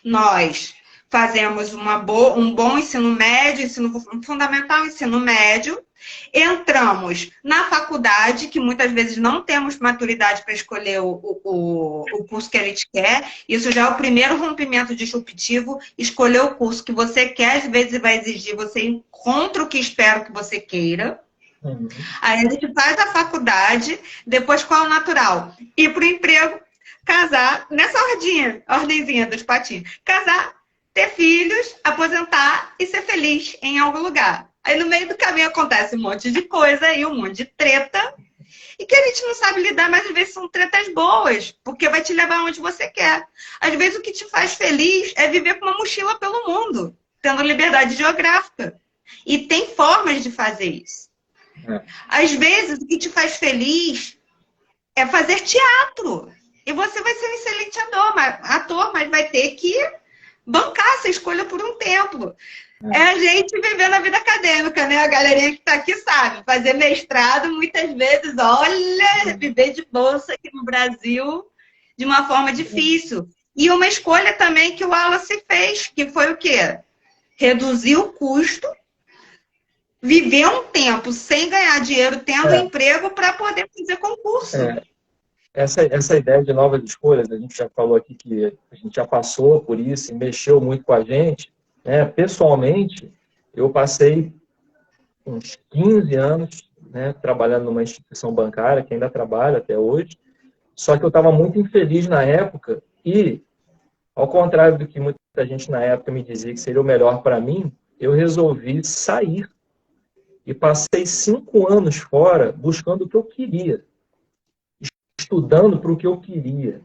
Nós fazemos um bom ensino médio, ensino fundamental, ensino médio, entramos na faculdade, que muitas vezes não temos maturidade para escolher o curso que a gente quer. Isso já é o primeiro rompimento disruptivo. Escolher o curso que você quer, às vezes vai exigir você encontre o que espera que você queira. Uhum. Aí a gente faz a faculdade, depois qual é o natural? Ir para o emprego, casar, nessa ordenzinha dos patinhos. Casar, ter filhos, aposentar e ser feliz em algum lugar. Aí no meio do caminho acontece um monte de coisa e um monte de treta. E que a gente não sabe lidar, mas às vezes são tretas boas, porque vai te levar onde você quer. Às vezes o que te faz feliz é viver com uma mochila pelo mundo, tendo liberdade geográfica. E tem formas de fazer isso. Às vezes, o que te faz feliz é fazer teatro. E você vai ser um excelente ator, mas vai ter que bancar essa escolha por um tempo. É a gente vivendo a vida acadêmica, né? A galerinha que está aqui sabe. Fazer mestrado, muitas vezes, olha, viver de bolsa aqui no Brasil de uma forma difícil. E uma escolha também que o Wallace fez, que foi o quê? Reduzir o custo, viver um tempo sem ganhar dinheiro, tendo emprego, para poder fazer concurso. Essa ideia de novas escolhas, a gente já falou aqui que a gente já passou por isso e mexeu muito com a gente. Né? Pessoalmente, eu passei uns 15 anos, né, trabalhando numa instituição bancária, que ainda trabalho até hoje, só que eu estava muito infeliz na época e, ao contrário do que muita gente na época me dizia que seria o melhor para mim, eu resolvi sair e passei 5 anos fora buscando o que eu queria, estudando para o que eu queria.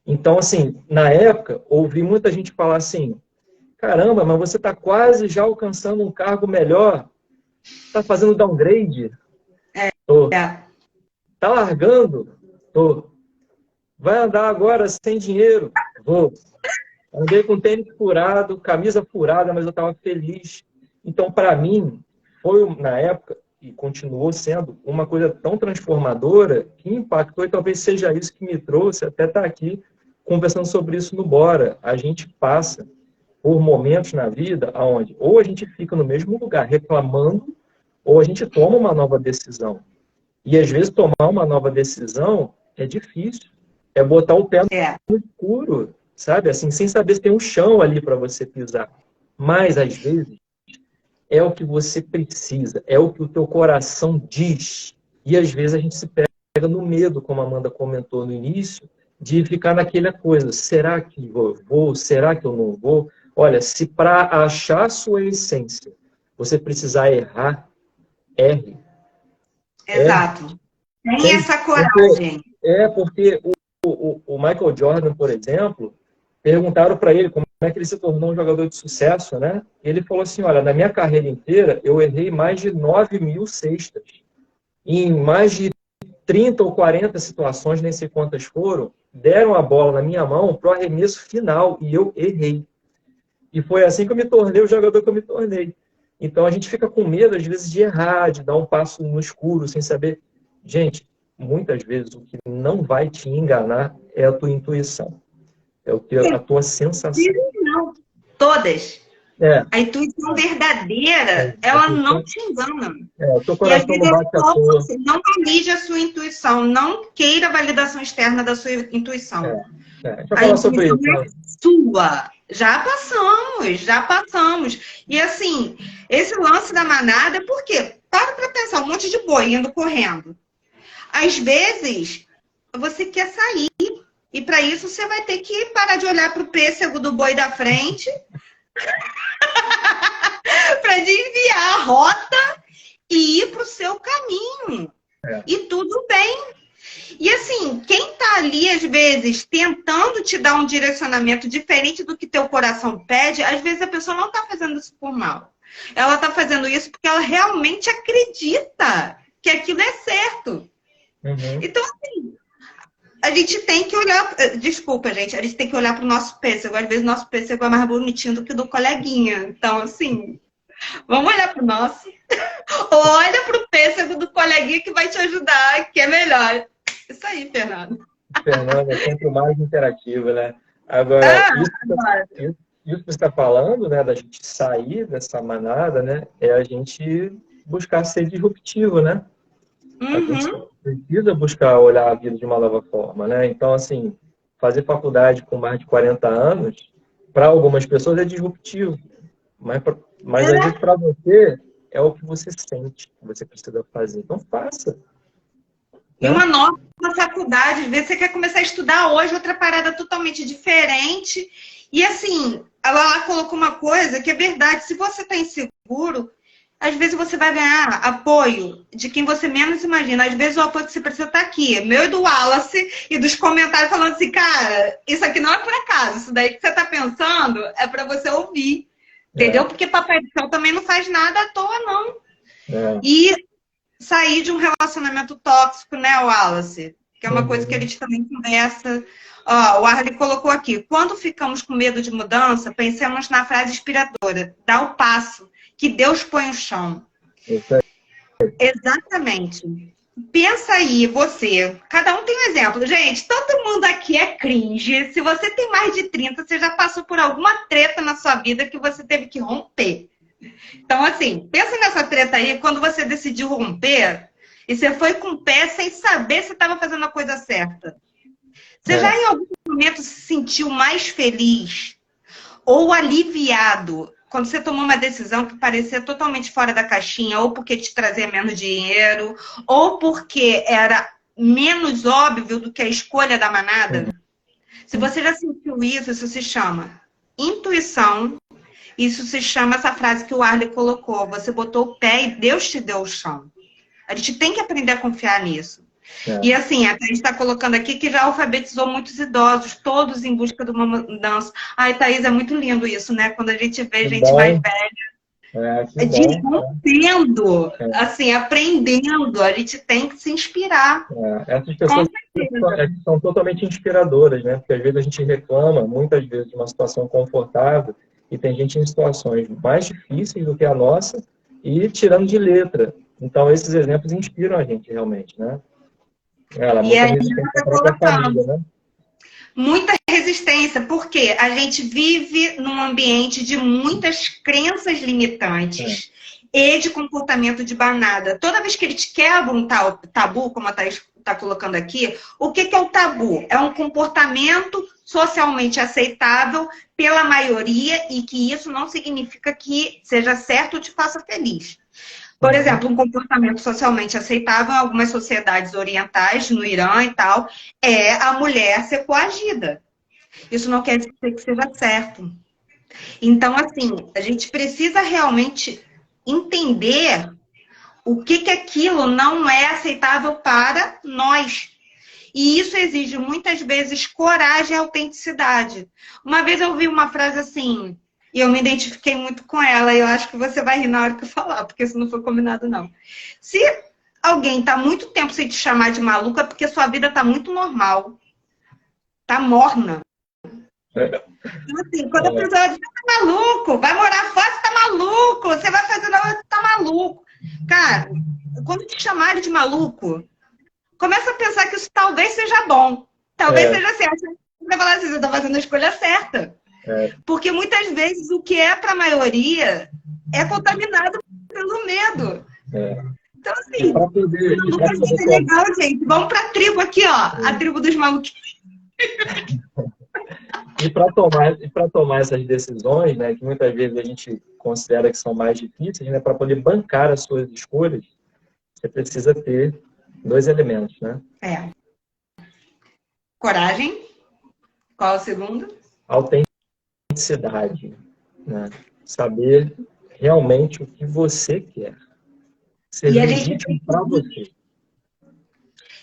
Então, assim, na época, ouvi muita gente falar assim, caramba, mas você está quase já alcançando um cargo melhor, está fazendo downgrade? Tô. Tá largando? Tô. Vai andar agora sem dinheiro? Vou. Andei com tênis furado, camisa furada, mas eu estava feliz. Então, para mim, foi, na época, e continuou sendo, uma coisa tão transformadora que impactou, e talvez seja isso que me trouxe até estar aqui conversando sobre isso no Bora. A gente passa por momentos na vida onde ou a gente fica no mesmo lugar reclamando, ou a gente toma uma nova decisão. E, às vezes, tomar uma nova decisão é difícil. É botar o pé no escuro, sabe? Assim, sem saber se tem um chão ali para você pisar. Mas, às vezes, é o que você precisa, é o que o teu coração diz. E, às vezes, a gente se pega no medo, como a Amanda comentou no início, de ficar naquela coisa, será que eu vou? Será que eu não vou? Olha, se para achar a sua essência, você precisar errar, erre. Exato. Tem essa coragem. Porque o Michael Jordan, por exemplo, perguntaram para ele como é que ele se tornou um jogador de sucesso, né? Ele falou assim, olha, na minha carreira inteira, eu errei mais de 9.000 cestas. Em mais de 30 ou 40 situações, nem sei quantas foram, deram a bola na minha mão para o arremesso final e eu errei. E foi assim que eu me tornei o jogador que eu me tornei. Então, a gente fica com medo, às vezes, de errar, de dar um passo no escuro, sem saber. Gente, muitas vezes, o que não vai te enganar é a tua intuição. É a tua sensação. Não, todas. A intuição verdadeira, ela não te engana. O teu coração não bate à toa. Não valide a sua intuição, não queira a validação externa da sua intuição. Deixa eu falar sobre isso. É sua. Já passamos. E assim, esse lance da manada, por quê? Para pensar, um monte de boi indo correndo. Às vezes, você quer sair. E para isso, você vai ter que parar de olhar para o pêssego do boi da frente para desviar a rota e ir para o seu caminho. E tudo bem. E assim, quem tá ali, às vezes, tentando te dar um direcionamento diferente do que teu coração pede, às vezes a pessoa não tá fazendo isso por mal. Ela tá fazendo isso porque ela realmente acredita que aquilo é certo. Então, assim, a gente tem que olhar... Desculpa, gente. A gente tem que olhar pro nosso pêssego. Às vezes, o nosso pêssego é mais bonitinho do que o do coleguinha. Então, assim, vamos olhar pro nosso. Olha pro pêssego do coleguinha que vai te ajudar, que é melhor. Isso aí, Fernando. Fernando é sempre mais interativo, né? Agora, isso que você está falando, né, da gente sair dessa manada, né, é a gente buscar ser disruptivo, né? A gente precisa buscar olhar a vida de uma nova forma, né? Então, assim, fazer faculdade com mais de 40 anos, para algumas pessoas é disruptivo, mas às vezes para você é o que você sente que você precisa fazer. Então, faça. E uma nova faculdade, às vezes você quer começar a estudar hoje outra parada totalmente diferente. E assim, ela colocou uma coisa que é verdade, se você está inseguro, às vezes você vai ganhar apoio de quem você menos imagina. Às vezes o apoio que você precisa estar aqui, meu e do Wallace, e dos comentários falando assim, cara, isso aqui não é por acaso, isso daí que você está pensando é para você ouvir. Entendeu? Porque Papai do Céu também não faz nada à toa, não. E sair de um relacionamento tóxico, né, Wallace? Que é uma coisa que a gente também conversa. Ó, o Arley colocou aqui. Quando ficamos com medo de mudança, pensemos na frase inspiradora. Dá o passo, que Deus põe o chão. Exatamente. Pensa aí, você. Cada um tem um exemplo. Gente, todo mundo aqui é cringe. Se você tem mais de 30, você já passou por alguma treta na sua vida que você teve que romper. Então, assim, pensa nessa treta aí, quando você decidiu romper, e você foi com o pé sem saber se estava fazendo a coisa certa. Você já em algum momento se sentiu mais feliz ou aliviado quando você tomou uma decisão que parecia totalmente fora da caixinha, ou porque te trazia menos dinheiro, ou porque era menos óbvio do que a escolha da manada? Se você já sentiu isso, isso se chama intuição. Isso se chama, essa frase que o Arley colocou, você botou o pé e Deus te deu o chão. A gente tem que aprender a confiar nisso. E assim, a gente está colocando aqui que já alfabetizou muitos idosos, todos em busca de uma mudança. Ai, Thaís, é muito lindo isso, né? Quando a gente vê gente mais velha, desrompendo, assim, aprendendo. A gente tem que se inspirar. Essas pessoas são totalmente inspiradoras, né? Porque às vezes a gente reclama, muitas vezes, de uma situação confortável, e tem gente em situações mais difíceis do que a nossa, e tirando de letra. Então, esses exemplos inspiram a gente, realmente, né? Ela é muito resistente à própria família, né? Muita resistência, porque a gente vive num ambiente de muitas crenças limitantes e de comportamento de manada. Toda vez que ele te quebra um tabu, como a Thaís está colocando aqui, o que é o tabu? É um comportamento socialmente aceitável pela maioria e que isso não significa que seja certo ou te faça feliz. Por exemplo, um comportamento socialmente aceitável em algumas sociedades orientais, no Irã e tal, é a mulher ser coagida. Isso não quer dizer que seja certo. Então, assim, a gente precisa realmente entender o que aquilo não é aceitável para nós. E isso exige, muitas vezes, coragem e autenticidade. Uma vez eu ouvi uma frase assim, e eu me identifiquei muito com ela, e eu acho que você vai rir na hora que eu falar, porque isso não foi combinado, não. Se alguém está muito tempo sem te chamar de maluca, é porque sua vida está muito normal. Está morna. Então, assim, quando a pessoa diz, tá maluco, vai morar fora, você tá maluco, você vai fazer nada, você tá maluco. Cara, quando te chamarem de maluco, começa a pensar que isso talvez seja bom. Talvez seja certo. Você vai falar assim, você está fazendo a escolha certa. Porque muitas vezes o que é para a maioria é contaminado pelo medo. Então, assim, é legal, gente. Vamos para a tribo aqui, ó. A tribo dos maluquinhos. E para tomar essas decisões, né, que muitas vezes a gente considera que são mais difíceis, né, para poder bancar as suas escolhas, você precisa ter 2 elementos, né? Coragem. Qual é o segundo? Autenticidade, né? Saber realmente o que você quer. Ser legítimo para você.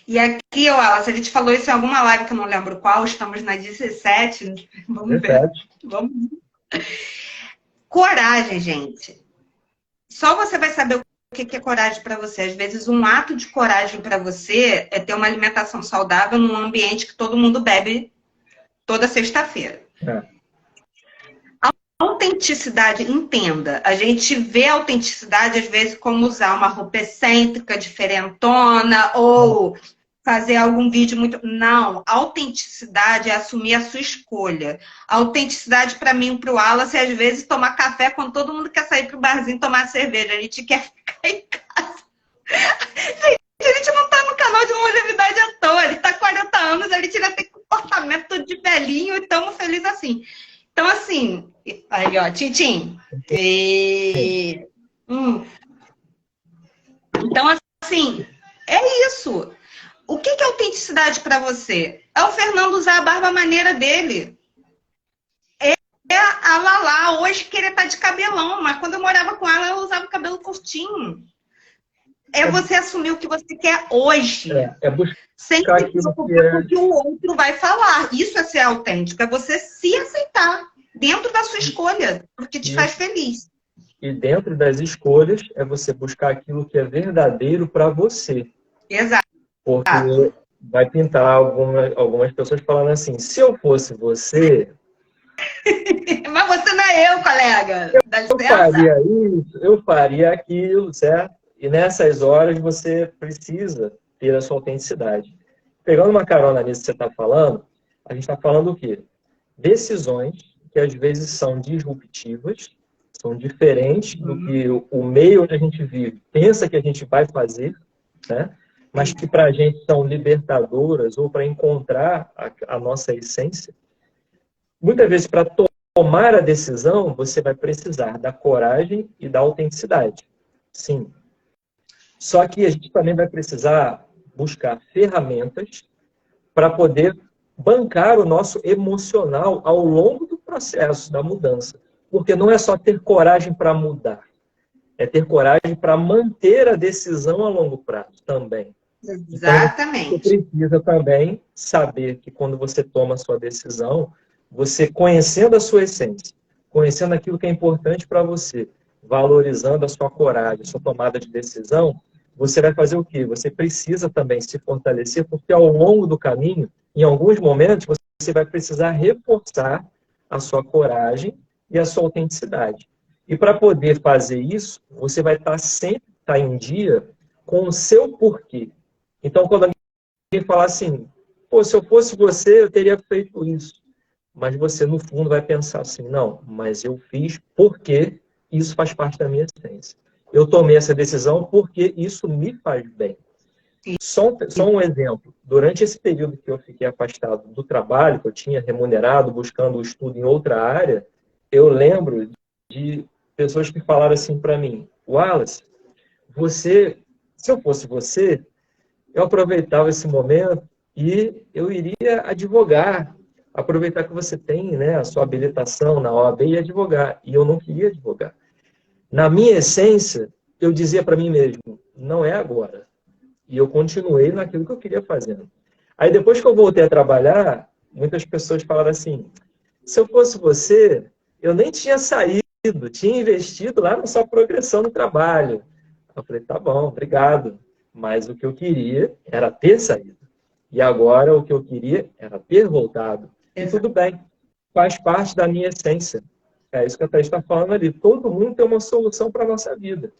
E aqui, Wallace, a gente falou isso em alguma live que eu não lembro qual, estamos na 17. Vamos ver. Vamos. Coragem, gente. Só você vai saber o que é coragem para você. Às vezes, um ato de coragem para você é ter uma alimentação saudável num ambiente que todo mundo bebe toda sexta-feira. Autenticidade, entenda. A gente vê a autenticidade, às vezes, como usar uma roupa excêntrica, diferentona, ou fazer algum vídeo muito... Não, autenticidade é assumir a sua escolha. A autenticidade, para mim, para o Wallace, é, às vezes, tomar café quando todo mundo quer sair para o barzinho tomar cerveja. A gente quer ficar em casa. Gente, a gente não está no canal de longevidade à toa. Ele está 40 anos, a gente ainda tem comportamento de velhinho e estamos felizes assim. Então, assim, aí, ó, Tintim. Então, assim, é isso. O que é autenticidade para você? É o Fernando usar a barba maneira dele. É a Lala hoje querer estar de cabelão, mas quando eu morava com ela, eu usava o cabelo curtinho. É você assumir o que você quer hoje. Sem se preocupar com o que o outro vai falar. Isso é ser autêntico, é você se aceitar dentro da sua escolha, porque te faz feliz. E dentro das escolhas é você buscar aquilo que é verdadeiro para você. Exato. Porque vai pintar algumas pessoas falando assim, se eu fosse você... Mas você não é eu, colega. Eu faria isso, eu faria aquilo, certo? E nessas horas você precisa ter a sua autenticidade. Pegando uma carona nisso que você está falando, a gente está falando o quê? Decisões que às vezes são disruptivas, são diferentes do que o meio onde a gente vive pensa que a gente vai fazer, né? Mas que para a gente são libertadoras ou para encontrar a nossa essência. Muitas vezes, para tomar a decisão, você vai precisar da coragem e da autenticidade. Sim. Só que a gente também vai precisar buscar ferramentas para poder bancar o nosso emocional ao longo do processo da mudança. Porque não é só ter coragem para mudar, é ter coragem para manter a decisão a longo prazo também. Exatamente. Então, você precisa também saber que quando você toma a sua decisão, você conhecendo a sua essência, conhecendo aquilo que é importante para você, valorizando a sua coragem, a sua tomada de decisão, você vai fazer o quê? Você precisa também se fortalecer, porque ao longo do caminho, em alguns momentos, você vai precisar reforçar a sua coragem e a sua autenticidade. E para poder fazer isso, você vai sempre estar em dia com o seu porquê. Então, quando alguém falar assim, pô, se eu fosse você, eu teria feito isso. Mas você, no fundo, vai pensar assim, não, mas eu fiz porque isso faz parte da minha essência. Eu tomei essa decisão porque isso me faz bem. Só um exemplo. Durante esse período que eu fiquei afastado do trabalho, que eu tinha remunerado, buscando o estudo em outra área, eu lembro de pessoas que falaram assim para mim, Wallace, se eu fosse você, eu aproveitava esse momento e eu iria advogar, aproveitar que você tem, né, a sua habilitação na OAB e advogar. E eu não queria advogar. Na minha essência, eu dizia para mim mesmo, não é agora. E eu continuei naquilo que eu queria fazer. Aí depois que eu voltei a trabalhar, muitas pessoas falaram assim, se eu fosse você, eu nem tinha saído, tinha investido lá na sua progressão no trabalho. Eu falei, tá bom, obrigado. Mas o que eu queria era ter saído. E agora o que eu queria era ter voltado. E tudo bem, faz parte da minha essência. É isso que a Thaís está falando ali. Todo mundo tem uma solução para a nossa vida.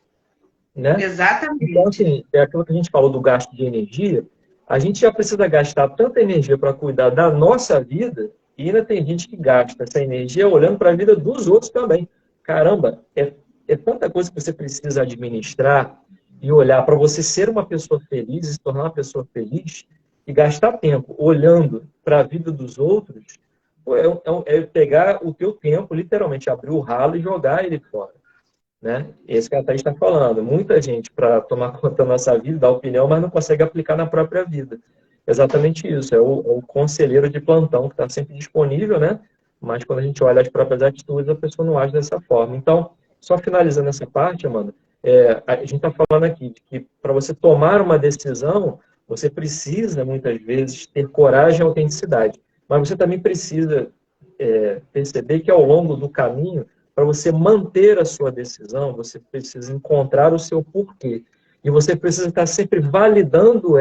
Né? Exatamente. Então, assim, é aquilo que a gente falou do gasto de energia. A gente já precisa gastar tanta energia para cuidar da nossa vida e ainda tem gente que gasta essa energia olhando para a vida dos outros também. Caramba, é tanta coisa que você precisa administrar e olhar para você ser uma pessoa feliz e se tornar uma pessoa feliz e gastar tempo olhando para a vida dos outros, pô, é pegar o teu tempo, literalmente abrir o ralo e jogar ele fora. Né? Esse que a Thaís está falando. Muita gente, para tomar conta da nossa vida, dá opinião, mas não consegue aplicar na própria vida. Exatamente isso. É o conselheiro de plantão que está sempre disponível, né? Mas quando a gente olha as próprias atitudes, a pessoa não age dessa forma. Então, só finalizando essa parte, Amanda, a gente está falando aqui de que para você tomar uma decisão, você precisa, muitas vezes, ter coragem e autenticidade. Mas você também precisa perceber que, ao longo do caminho, para você manter a sua decisão, você precisa encontrar o seu porquê. E você precisa estar sempre validando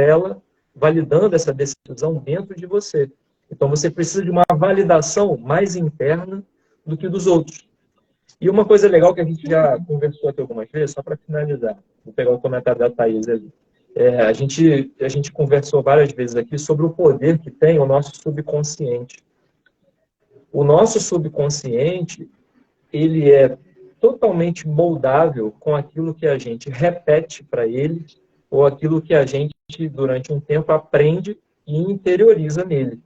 essa decisão dentro de você. Então, você precisa de uma validação mais interna do que dos outros. E uma coisa legal que a gente já conversou aqui algumas vezes, só para finalizar, vou pegar o comentário da Thaís ali. A gente conversou várias vezes aqui sobre o poder que tem o nosso subconsciente. O nosso subconsciente, ele é totalmente moldável com aquilo que a gente repete para ele ou aquilo que a gente, durante um tempo, aprende e interioriza nele.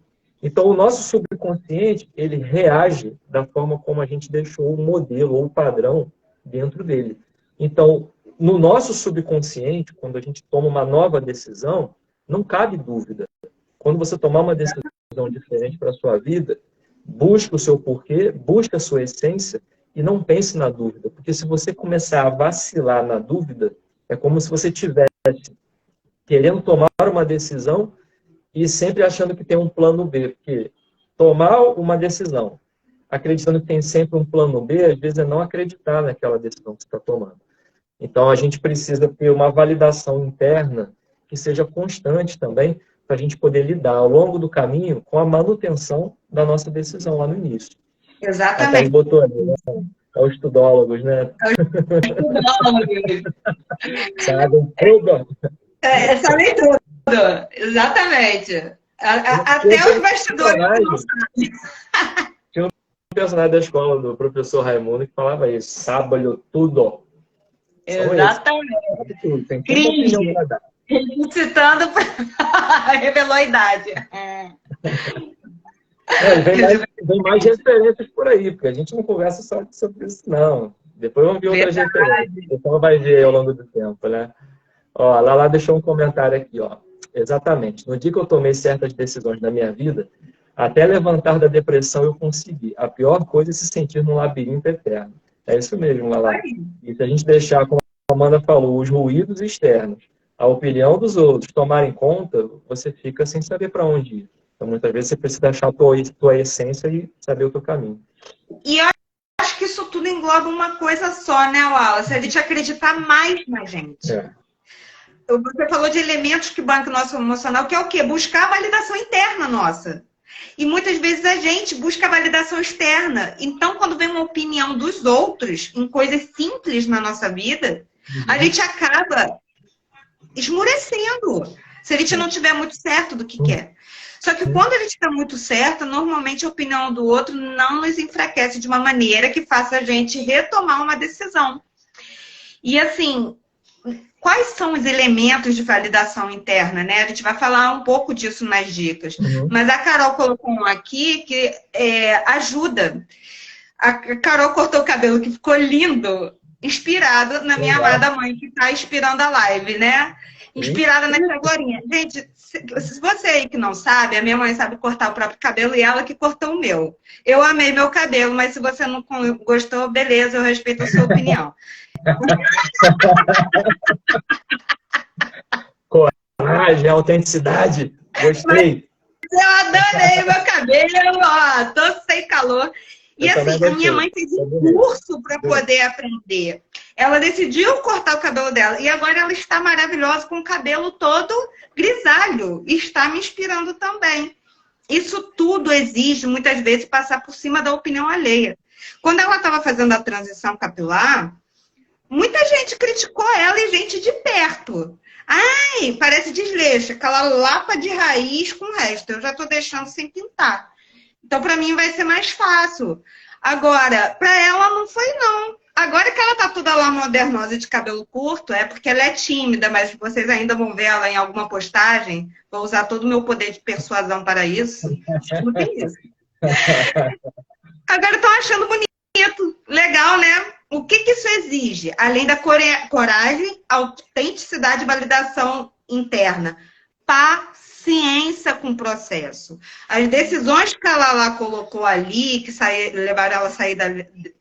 Então, o nosso subconsciente, ele reage da forma como a gente deixou o modelo ou o padrão dentro dele. Então, no nosso subconsciente, quando a gente toma uma nova decisão, não cabe dúvida. Quando você tomar uma decisão diferente para a sua vida, busque o seu porquê, busque a sua essência, e não pense na dúvida, porque se você começar a vacilar na dúvida, é como se você estivesse querendo tomar uma decisão e sempre achando que tem um plano B. Porque tomar uma decisão, acreditando que tem sempre um plano B, às vezes é não acreditar naquela decisão que você está tomando. Então, a gente precisa ter uma validação interna que seja constante também, para a gente poder lidar ao longo do caminho com a manutenção da nossa decisão lá no início. Exatamente. Até botou ali, né? É os tudólogos, né? Sabem tudo. Sabem tudo. Exatamente. Até os bastidores não sabem. Tinha um personagem da escola do professor Raimundo que falava isso. Sábado tudo. Exatamente. Tudo. Tem tanta opinião para dar. Citando, revelou a idade. Vem mais referências por aí, porque a gente não conversa só sobre isso, não. Depois vamos ver outras referências. Então vai ver ao longo do tempo, né? Ó, a Lala deixou um comentário aqui, ó. Exatamente. No dia que eu tomei certas decisões na minha vida, até levantar da depressão eu consegui. A pior coisa é se sentir num labirinto eterno. É isso mesmo, Lala. E se a gente deixar, como a Amanda falou, os ruídos externos, a opinião dos outros tomarem conta, você fica sem saber para onde ir. Então, muitas vezes, você precisa achar a tua essência e saber o teu caminho. E eu acho que isso tudo engloba uma coisa só, né, Wallace? A gente acreditar mais na gente. Você falou de elementos que bancam o nosso emocional, que é o quê? Buscar a validação interna nossa. E muitas vezes a gente busca a validação externa. Então, quando vem uma opinião dos outros em coisas simples na nossa vida, a gente acaba esmurecendo. Se a gente não tiver muito certo do que quer. Só que quando a gente está muito certo, normalmente a opinião do outro não nos enfraquece de uma maneira que faça a gente retomar uma decisão. E assim, quais são os elementos de validação interna, né? A gente vai falar um pouco disso nas dicas. Mas a Carol colocou um aqui que ajuda. A Carol cortou o cabelo, que ficou lindo, inspirado na minha amada mãe, que está inspirando a live, né? Inspirada nessa glorinha. Gente, se você aí que não sabe, a minha mãe sabe cortar o próprio cabelo e ela que cortou o meu. Eu amei meu cabelo, mas se você não gostou, beleza, eu respeito a sua opinião. Coragem, autenticidade. Gostei. Mas eu adorei meu cabelo, ó, tô sem calor. E assim, a minha mãe fez um curso para poder aprender. Ela decidiu cortar o cabelo dela. E agora ela está maravilhosa com o cabelo todo grisalho. E está me inspirando também. Isso tudo exige, muitas vezes, passar por cima da opinião alheia. Quando ela estava fazendo a transição capilar, muita gente criticou ela e gente de perto. Ai, parece desleixo. Aquela lapa de raiz com o resto. Eu já estou deixando sem pintar. Então, para mim, vai ser mais fácil. Agora, para ela, não foi, não. Agora que ela tá toda lá modernosa de cabelo curto, é porque ela é tímida, mas vocês ainda vão ver ela em alguma postagem. Vou usar todo o meu poder de persuasão para isso. Escutem isso. Agora estão achando bonito. Legal, né? O que isso exige? Além da coragem, autenticidade e validação interna. Paciência com o processo. As decisões que ela lá colocou ali, que levaram ela a sair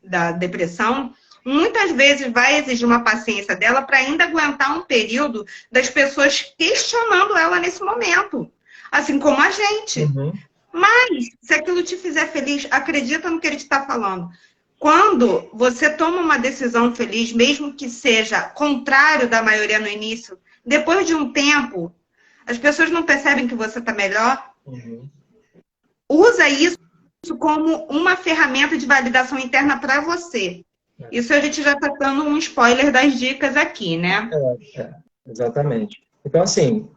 da depressão, muitas vezes vai exigir uma paciência dela para ainda aguentar um período das pessoas questionando ela nesse momento. Assim como a gente. Mas, se aquilo te fizer feliz, acredita no que ele está falando. Quando você toma uma decisão feliz, mesmo que seja contrário da maioria no início, depois de um tempo, as pessoas não percebem que você está melhor. Usa isso como uma ferramenta de validação interna para você. Isso a gente já está dando um spoiler das dicas aqui, né? Exatamente. Então, assim,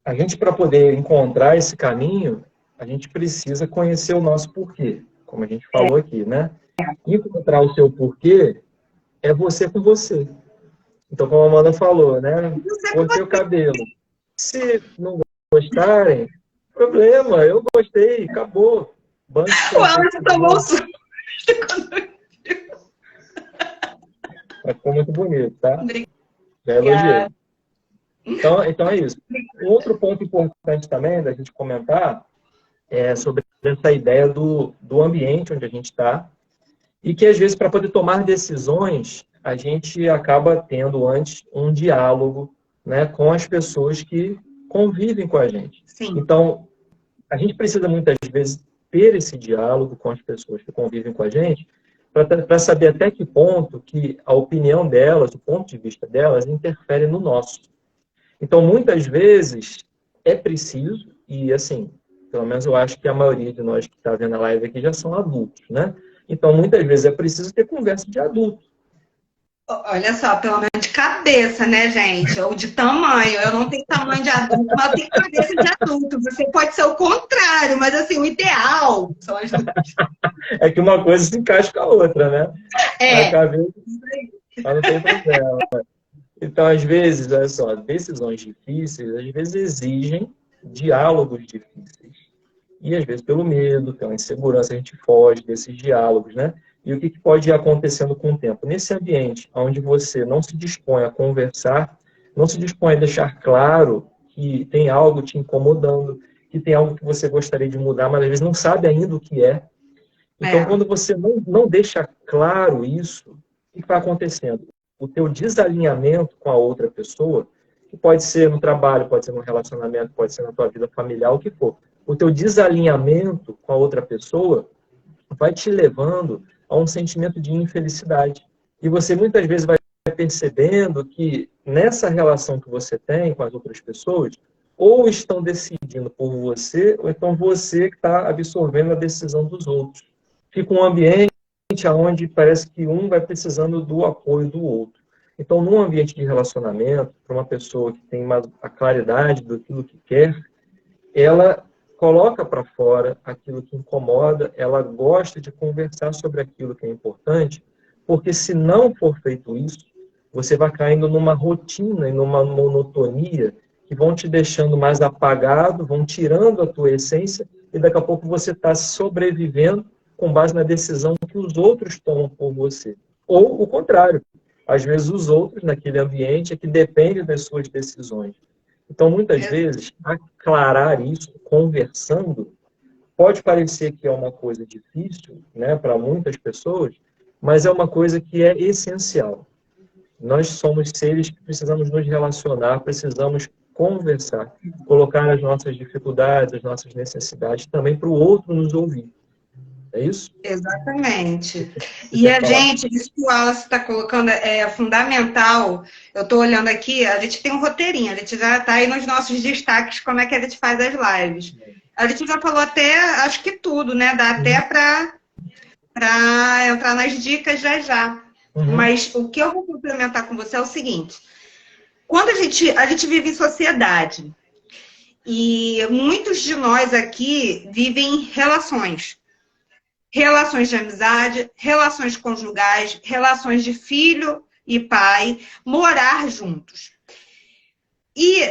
a gente, para poder encontrar esse caminho, a gente precisa conhecer o nosso porquê, como a gente falou aqui, né? Encontrar o seu porquê é você com você. Então, como a Amanda falou, né? Cortei o cabelo. Se não gostarem, problema, eu gostei, acabou. O Alex tomou o susto. Mas ficou muito bonito, tá? Já elogiei. Então é isso. Outro ponto importante também da gente comentar é sobre essa ideia do ambiente onde a gente está e que, às vezes, para poder tomar decisões, a gente acaba tendo antes um diálogo, né, com as pessoas que convivem com a gente. Sim. Então, a gente precisa, muitas vezes, ter esse diálogo com as pessoas que convivem com a gente para saber até que ponto que a opinião delas, o ponto de vista delas, interfere no nosso. Então, muitas vezes, é preciso, e assim, pelo menos eu acho que a maioria de nós que está vendo a live aqui já são adultos, né? Então, muitas vezes é preciso ter conversa de adulto. Olha só, pelo menos de cabeça, né, gente? Ou de tamanho. Eu não tenho tamanho de adulto, mas eu tenho cabeça de adulto. Você pode ser o contrário, mas assim, o ideal são as duas. É que uma coisa se encaixa com a outra, né? Na É, cabeça, mas não tem problema. Então, às vezes, olha só, decisões difíceis, às vezes exigem diálogos difíceis. E, às vezes, pelo medo, pela insegurança, a gente foge desses diálogos, né? E o que pode ir acontecendo com o tempo? Nesse ambiente onde você não se dispõe a conversar, não se dispõe a deixar claro que tem algo te incomodando, que tem algo que você gostaria de mudar, mas às vezes não sabe ainda o que é. Então, é, quando você não deixa claro isso, o que vai acontecendo? O teu desalinhamento com a outra pessoa, que pode ser no trabalho, pode ser no relacionamento, pode ser na tua vida familiar, o que for. O teu desalinhamento com a outra pessoa vai te levando a um sentimento de infelicidade. E você muitas vezes vai percebendo que nessa relação que você tem com as outras pessoas, ou estão decidindo por você, ou então você que está absorvendo a decisão dos outros. Fica um ambiente onde parece que um vai precisando do apoio do outro. Então, num ambiente de relacionamento, para uma pessoa que tem a claridade daquilo que quer, ela coloca para fora aquilo que incomoda, ela gosta de conversar sobre aquilo que é importante, porque se não for feito isso, você vai caindo numa rotina e numa monotonia que vão te deixando mais apagado, vão tirando a tua essência e daqui a pouco você está sobrevivendo com base na decisão que os outros tomam por você. Ou o contrário, às vezes os outros naquele ambiente é que dependem das suas decisões. Então, muitas vezes, aclarar isso, conversando, pode parecer que é uma coisa difícil, né, para muitas pessoas, mas é uma coisa que é essencial. Nós somos seres que precisamos nos relacionar, precisamos conversar, colocar as nossas dificuldades, as nossas necessidades também para o outro nos ouvir. É isso? exatamente. Você E quer a falar? gente, isso que o Wallace está colocando é fundamental. Eu estou olhando aqui, a gente tem um roteirinho, a gente já está aí nos nossos destaques, como é que a gente faz as lives. A gente já falou até, acho que tudo, né? Dá até para entrar nas dicas já já. Uhum. Mas o que eu vou complementar com você é o seguinte: quando a gente vive em sociedade, e muitos de nós aqui vivem relações. Relações de amizade, relações conjugais, relações de filho e pai, morar juntos. E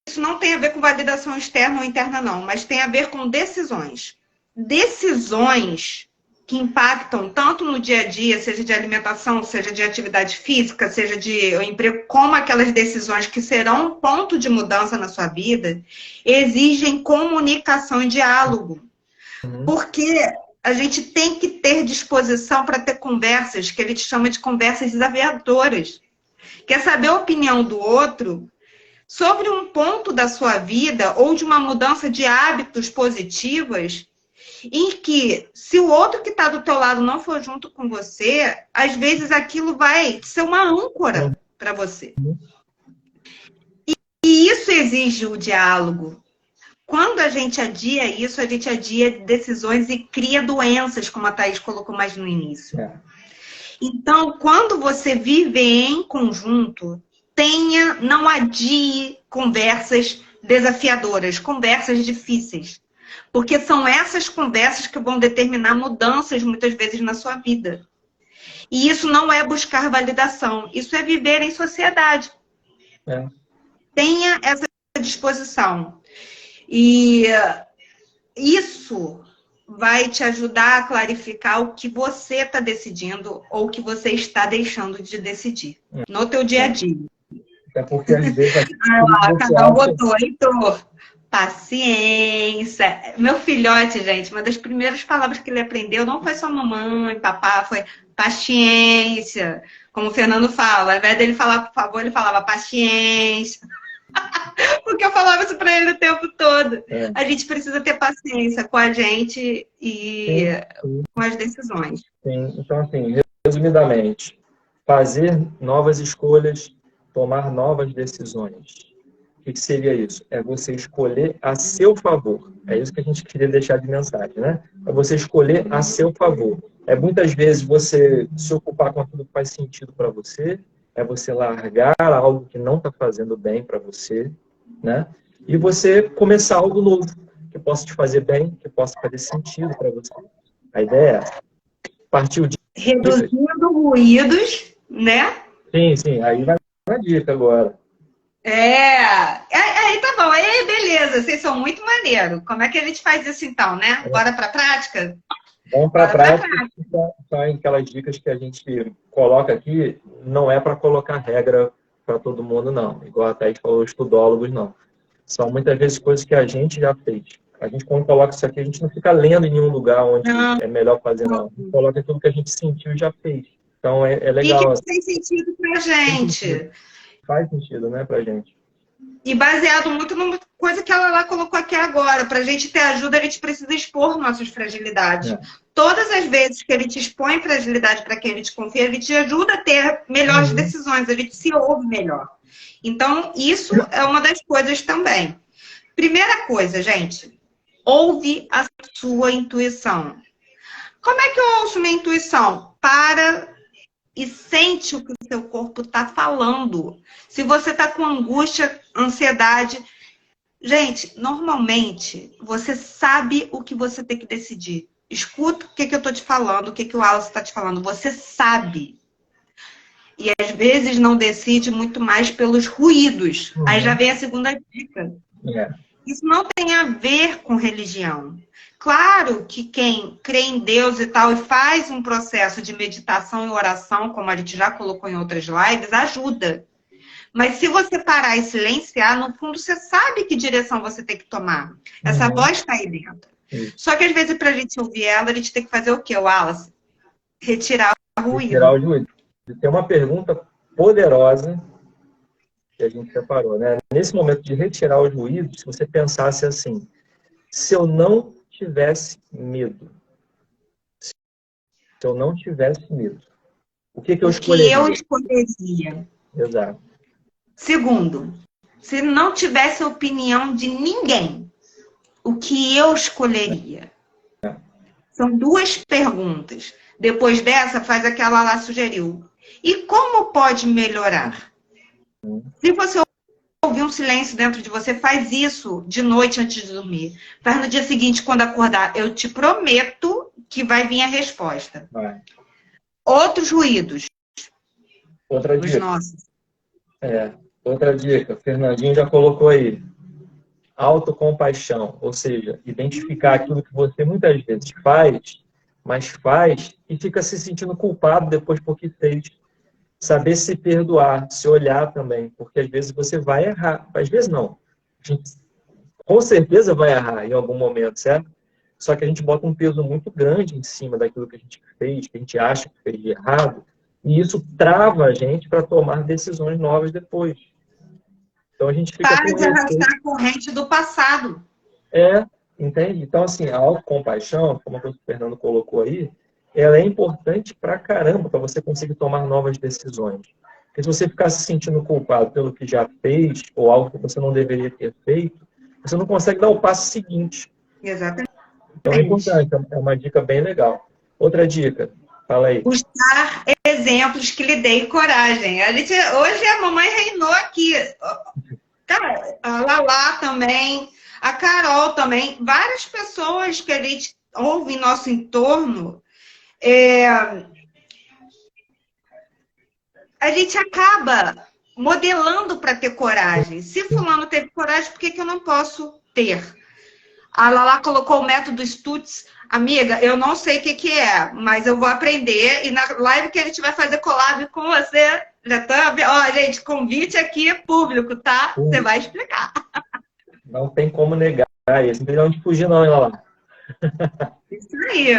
isso não tem a ver com validação externa ou interna, não, mas tem a ver com decisões. Decisões que impactam tanto no dia a dia, seja de alimentação, seja de atividade física, seja de emprego, como aquelas decisões que serão um ponto de mudança na sua vida, exigem comunicação e diálogo. Porque a gente tem que ter disposição para ter conversas, que a gente chama de conversas desafiadoras. Quer saber a opinião do outro sobre um ponto da sua vida ou de uma mudança de hábitos positivas, em que, se o outro que está do teu lado não for junto com você, às vezes aquilo vai ser uma âncora para você. E isso exige o diálogo. Quando a gente adia isso, a gente adia decisões e cria doenças, como a Thaís colocou mais no início. Então, quando você vive em conjunto, não adie conversas desafiadoras, conversas difíceis. Porque são essas conversas que vão determinar mudanças, muitas vezes, na sua vida. E isso não é buscar validação, isso é viver em sociedade. Tenha essa disposição. E isso vai te ajudar a clarificar o que você está decidindo ou o que você está deixando de decidir no teu dia a dia. É porque às vezes... Cada um botou, Heitor, paciência. Meu filhote, gente, uma das primeiras palavras que ele aprendeu não foi só mamãe, papá, foi paciência. Como o Fernando fala, ao invés dele falar por favor, ele falava paciência. Porque eu falava isso para ele o tempo todo. A gente precisa ter paciência com a gente e com as decisões. Sim. Então, assim, resumidamente, fazer novas escolhas, tomar novas decisões. O que seria isso? É você escolher a seu favor. É isso que a gente queria deixar de mensagem, né? É você escolher a seu favor. É muitas vezes você se ocupar com aquilo que faz sentido para você, é você largar algo que não está fazendo bem para você, né? E você começar algo novo, que possa te fazer bem, que possa fazer sentido para você. A ideia é partir de reduzindo ruídos, né? Sim, aí vai uma dica agora. Aí tá bom, aí beleza, vocês são muito maneiro. Como é que a gente faz isso então, né? Bora pra prática? Vamos para a Bora pra prática, são aquelas dicas que a gente coloca aqui, não é para colocar regra para todo mundo, não. Igual a Thaís falou, os tudólogos, não. São muitas vezes coisas que a gente já fez. A gente, quando coloca isso aqui, a gente não fica lendo em nenhum lugar onde é melhor fazer, não. A gente coloca tudo que a gente sentiu e já fez. Então, é legal. E que tem sentido pra gente. Faz sentido, né, pra gente. E baseado muito numa coisa que ela lá colocou aqui agora. Para a gente ter ajuda, a gente precisa expor nossas fragilidades. Todas as vezes que ele te expõe fragilidade para quem ele te confia, ele te ajuda a ter melhores decisões, a gente se ouve melhor. Então, isso é uma das coisas também. Primeira coisa, gente, ouve a sua intuição. Como é que eu ouço minha intuição? Para e sente o que o seu corpo está falando. Se você está com angústia, ansiedade... Gente, normalmente, você sabe o que você tem que decidir. Escuta o que eu estou te falando, o que o Wallace está te falando. Você sabe. E às vezes não decide muito mais pelos ruídos. Aí já vem a segunda dica. Isso não tem a ver com religião. Claro que quem crê em Deus e tal e faz um processo de meditação e oração, como a gente já colocou em outras lives, ajuda. Mas se você parar e silenciar, no fundo você sabe que direção você tem que tomar. Essa voz está aí dentro. Só que às vezes para a gente ouvir ela, a gente tem que fazer o quê, Wallace? Retirar o ruído. Retirar o ruído. Tem uma pergunta poderosa que a gente separou, né? Nesse momento de retirar os ruídos, se você pensasse assim, se eu não tivesse medo, o que eu escolheria? O que eu escolheria. Exato. Segundo, se não tivesse opinião de ninguém, o que eu escolheria? São duas perguntas. Depois dessa, faz aquela lá sugeriu. E como pode melhorar? Se você ouvir um silêncio dentro de você, faz isso de noite antes de dormir. Faz no dia seguinte, quando acordar. Eu te prometo que vai vir a resposta. Outros ruídos. Outra dica. Os nossos. Outra dica. Fernandinho já colocou aí. Autocompaixão. Ou seja, identificar aquilo que você muitas vezes faz, mas faz e fica se sentindo culpado depois porque fez. Saber se perdoar, se olhar também, porque às vezes você vai errar. Às vezes não. A gente com certeza vai errar em algum momento, certo? Só que a gente bota um peso muito grande em cima daquilo que a gente fez, que a gente acha que fez de errado, e isso trava a gente para tomar decisões novas depois. Então a gente fica para de arrastar a corrente do passado. Entende? Então, assim, a autocompaixão, como o Fernando colocou aí, ela é importante pra caramba para você conseguir tomar novas decisões. Porque se você ficar se sentindo culpado pelo que já fez, ou algo que você não deveria ter feito, você não consegue dar o passo seguinte. Exatamente. Então é importante, é uma dica bem legal. Outra dica, fala aí. Buscar exemplos que lhe deem coragem. Hoje a mamãe reinou aqui. Cara, a Lala também, a Carol também, várias pessoas que a gente ouve em nosso entorno, a gente acaba modelando para ter coragem. Se fulano teve coragem, por que eu não posso ter? A Lala colocou o método Stutz. Amiga, eu não sei o que é, mas eu vou aprender. E na live que a gente vai fazer collab com você, já tá... Ó, gente, convite aqui público, tá? Você vai explicar. Não tem como negar isso. Não tem onde fugir não, hein, Lala? Isso aí.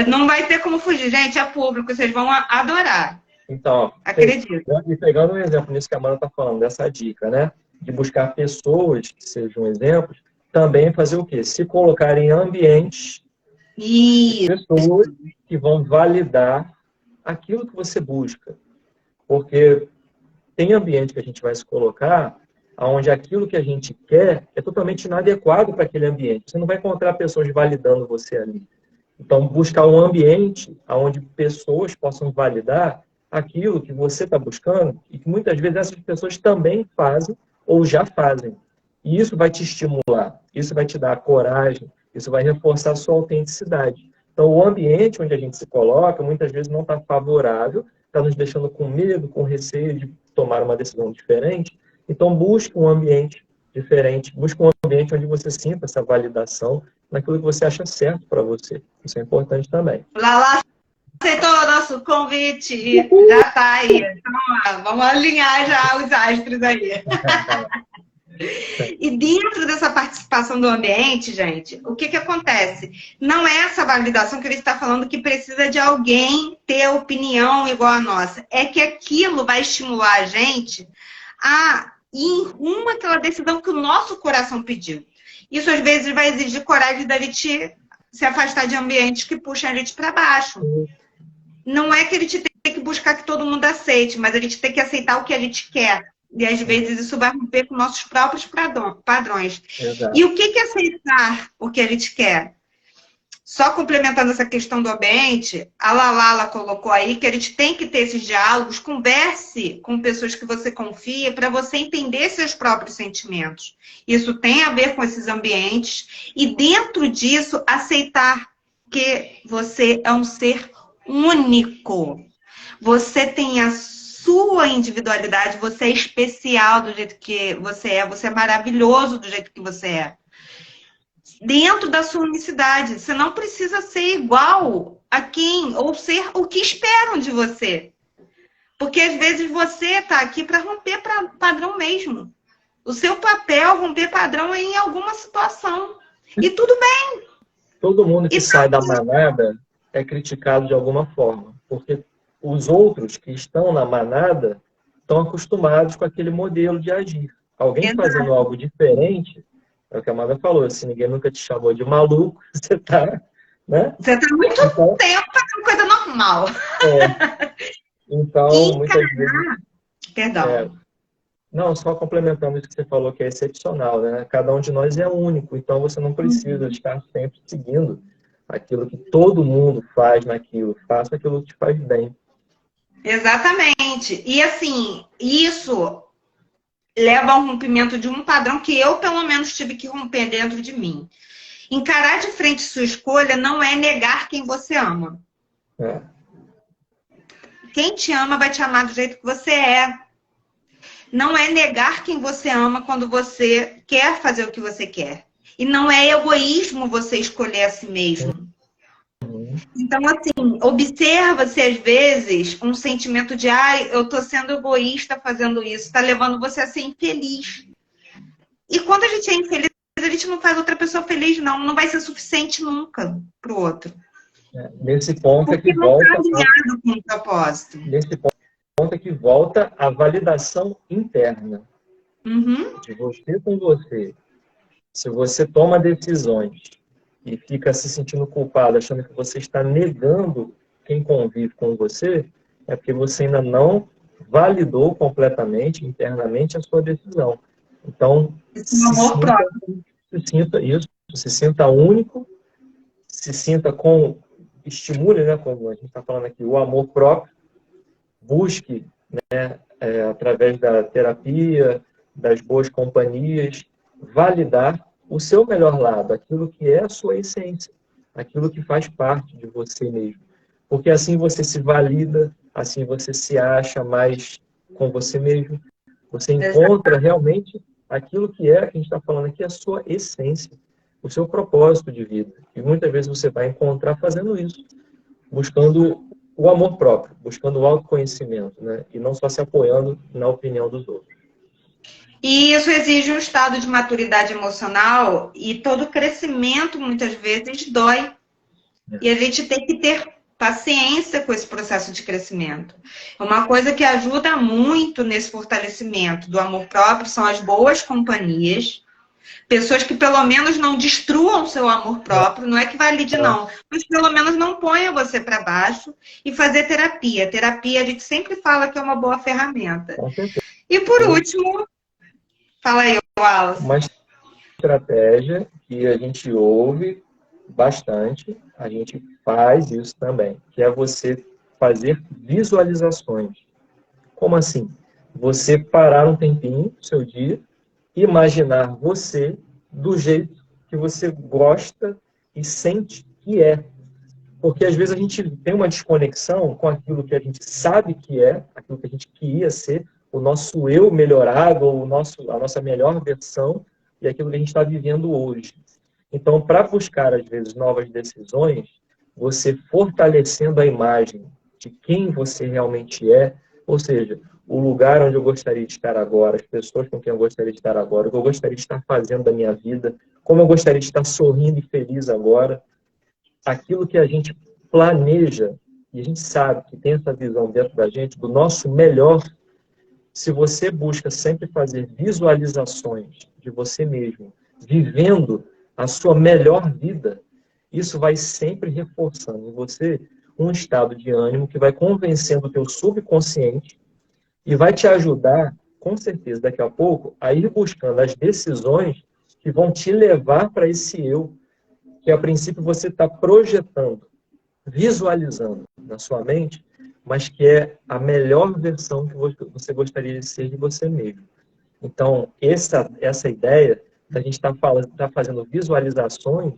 Não vai ter como fugir. Gente, é público. Vocês vão adorar. Então, acredito. E pegando um exemplo nisso que a Amanda está falando, dessa dica, né? De buscar pessoas que sejam exemplos, também fazer o quê? Se colocar em ambientes de pessoas que vão validar aquilo que você busca. Porque tem ambiente que a gente vai se colocar onde aquilo que a gente quer é totalmente inadequado para aquele ambiente. Você não vai encontrar pessoas validando você ali. Então, buscar um ambiente onde pessoas possam validar aquilo que você está buscando e que muitas vezes essas pessoas também fazem ou já fazem. E isso vai te estimular, isso vai te dar coragem, isso vai reforçar a sua autenticidade. Então, o ambiente onde a gente se coloca, muitas vezes não está favorável, está nos deixando com medo, com receio de tomar uma decisão diferente. Então, busque um ambiente diferente, busque um ambiente onde você sinta essa validação naquilo que você acha certo para você. Isso é importante também. Lala aceitou o nosso convite, já está aí. Então, vamos alinhar já os astros aí. E dentro dessa participação do ambiente, gente, o que acontece? Não é essa validação que ele está falando que precisa de alguém ter opinião igual a nossa. É que aquilo vai estimular a gente a ir em rumo àquela decisão que o nosso coração pediu. Isso, às vezes, vai exigir coragem da gente se afastar de ambientes que puxam a gente para baixo. Não é que a gente tem que buscar que todo mundo aceite, mas a gente tem que aceitar o que a gente quer. E às vezes isso vai romper com nossos próprios padrões. Exato. E o que é aceitar o que a gente quer? Só complementando essa questão do ambiente, a Lala colocou aí que a gente tem que ter esses diálogos, converse com pessoas que você confia para você entender seus próprios sentimentos. Isso tem a ver com esses ambientes e dentro disso aceitar que você é um ser único. Você tem a sua individualidade, você é especial do jeito que você é maravilhoso do jeito que você é. Dentro da sua unicidade, você não precisa ser igual a quem, ou ser o que esperam de você. Porque às vezes você está aqui para romper padrão mesmo. O seu papel é romper padrão em alguma situação. E tudo bem. Todo mundo que sai da manada é criticado de alguma forma, porque os outros que estão na manada estão acostumados com aquele modelo de agir. Alguém fazendo algo diferente, é o que a Amanda falou, se ninguém nunca te chamou de maluco, você está, né? Você está muito tempo fazendo coisa normal. Então, muitas vezes... Perdão. Não, só complementando isso que você falou, que é excepcional, né? Cada um de nós é único, então você não precisa estar sempre seguindo aquilo que todo mundo faz naquilo. Faça aquilo que te faz bem. Exatamente. E assim, isso leva ao rompimento de um padrão que eu, pelo menos, tive que romper dentro de mim. Encarar de frente sua escolha não é negar quem você ama. Quem te ama vai te amar do jeito que você é. Não é negar quem você ama quando você quer fazer o que você quer. E não é egoísmo você escolher a si mesmo. Então, assim, observa-se às vezes um sentimento de eu tô sendo egoísta fazendo isso, tá levando você a ser infeliz. E quando a gente é infeliz, a gente não faz outra pessoa feliz, não vai ser suficiente nunca pro outro. Nesse ponto é que volta com um propósito. Nesse ponto é que volta a validação interna. De você com você. Se você toma decisões e fica se sentindo culpado, achando que você está negando quem convive com você, é porque você ainda não validou completamente, internamente, a sua decisão. Então, se sinta único, se sinta estimule, né, como a gente está falando aqui, o amor próprio, busque, né, através da terapia, das boas companhias, validar o seu melhor lado, aquilo que é a sua essência, aquilo que faz parte de você mesmo. Porque assim você se valida, assim você se acha mais com você mesmo, você encontra realmente aquilo que a gente está falando aqui, a sua essência, o seu propósito de vida. E muitas vezes você vai encontrar fazendo isso, buscando o amor próprio, buscando o autoconhecimento, né? E não só se apoiando na opinião dos outros. E isso exige um estado de maturidade emocional e todo crescimento, muitas vezes, dói. E a gente tem que ter paciência com esse processo de crescimento. Uma coisa que ajuda muito nesse fortalecimento do amor próprio são as boas companhias, pessoas que pelo menos não destruam seu amor próprio, não é que valide não, mas pelo menos não ponha você para baixo e fazer terapia. Terapia a gente sempre fala que é uma boa ferramenta. E por último... Fala aí, Wallace. Uma estratégia que a gente ouve bastante, a gente faz isso também, que é você fazer visualizações. Como assim? Você parar um tempinho do seu dia, imaginar você do jeito que você gosta e sente que é. Porque às vezes a gente tem uma desconexão com aquilo que a gente sabe que é, aquilo que a gente queria ser, o nosso eu melhorado, ou a nossa melhor versão, e aquilo que a gente está vivendo hoje. Então, para buscar, às vezes, novas decisões, você fortalecendo a imagem de quem você realmente é, ou seja, o lugar onde eu gostaria de estar agora, as pessoas com quem eu gostaria de estar agora, o que eu gostaria de estar fazendo da minha vida, como eu gostaria de estar sorrindo e feliz agora, aquilo que a gente planeja, e a gente sabe que tem essa visão dentro da gente, do nosso melhor, se você busca sempre fazer visualizações de você mesmo, vivendo a sua melhor vida, isso vai sempre reforçando em você um estado de ânimo que vai convencendo o teu subconsciente e vai te ajudar, com certeza, daqui a pouco, a ir buscando as decisões que vão te levar para esse eu, que a princípio você está projetando, visualizando na sua mente, mas que é a melhor versão que você gostaria de ser de você mesmo. Então, essa ideia da gente estar fazendo visualizações,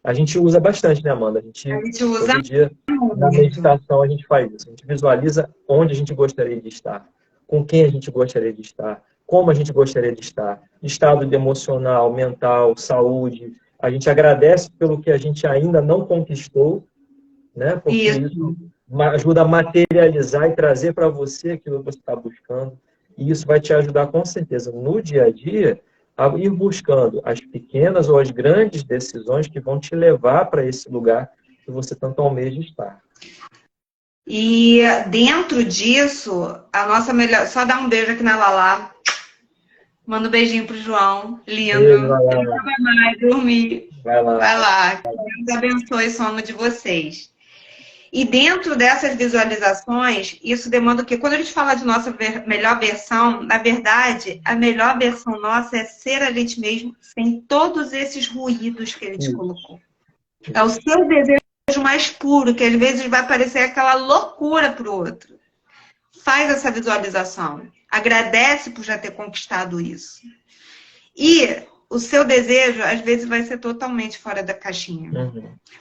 a gente usa bastante, né, Amanda? A gente usa todo dia, na muito. meditação, a gente faz isso. A gente visualiza onde a gente gostaria de estar, com quem a gente gostaria de estar, como a gente gostaria de estar, estado emocional, mental, saúde. A gente agradece pelo que a gente ainda não conquistou, né? Porque isso ajuda a materializar e trazer para você aquilo que você está buscando. E isso vai te ajudar, com certeza, no dia a dia, a ir buscando as pequenas ou as grandes decisões que vão te levar para esse lugar que você tanto almeja estar. E dentro disso, a nossa melhor... Só dar um beijo aqui na Lala. Manda um beijinho pro João. Lindo. Beijo, Lala. Ele não vai mais dormir. Vai lá. Vai lá. Que Deus abençoe o sono de vocês. E dentro dessas visualizações, isso demanda o quê? Quando a gente fala de nossa melhor versão, na verdade, a melhor versão nossa é ser a gente mesmo, sem todos esses ruídos que ele te colocou. É o seu desejo mais puro, que às vezes vai parecer aquela loucura para o outro. Faz essa visualização. Agradece por já ter conquistado isso. E o seu desejo, às vezes, vai ser totalmente fora da caixinha.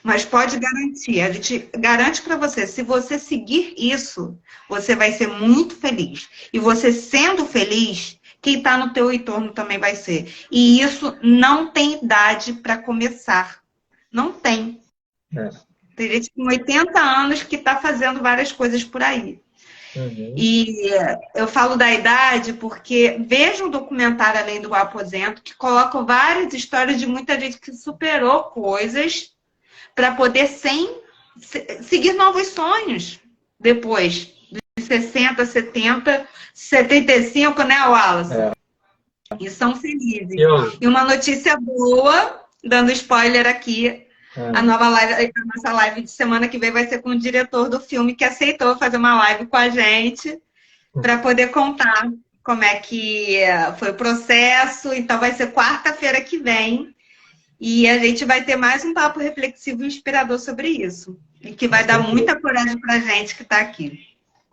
Mas pode garantir, a gente garante para você, se você seguir isso, você vai ser muito feliz. E você sendo feliz, quem está no teu entorno também vai ser. E isso não tem idade para começar. Não tem. Tem gente com 80 anos que está fazendo várias coisas por aí. E eu falo da idade porque vejo um documentário Além do Aposento que coloca várias histórias de muita gente que superou coisas para poder seguir novos sonhos depois de 60, 70, 75, né, Wallace? E são felizes. E uma notícia boa, dando spoiler aqui, a nossa live de semana que vem vai ser com o diretor do filme que aceitou fazer uma live com a gente para poder contar como é que foi o processo. Então vai ser quarta-feira que vem e a gente vai ter mais um papo reflexivo e inspirador sobre isso. E que vai dar muita coragem para a gente que está aqui.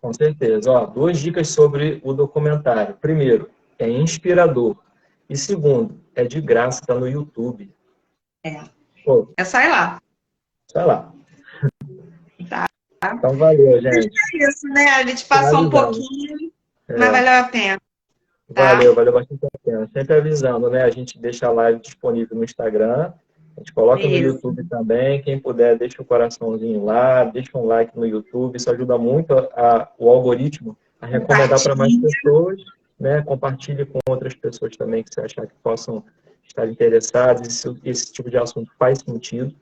Com certeza. Ó, 2 dicas sobre o documentário. Primeiro, é inspirador. E segundo, é de graça, está no YouTube. Pô, é só ir lá. Só ir lá. Tá. Então valeu, gente. É isso, né? A gente passou um pouquinho, mas valeu a pena. Tá? Valeu bastante a pena. Sempre avisando, né? A gente deixa a live disponível no Instagram, a gente coloca no YouTube também. Quem puder, deixa o coraçãozinho lá, deixa um like no YouTube. Isso ajuda muito o algoritmo a recomendar para mais pessoas, né? Compartilhe com outras pessoas também que você achar que possam estar interessados, esse tipo de assunto faz sentido.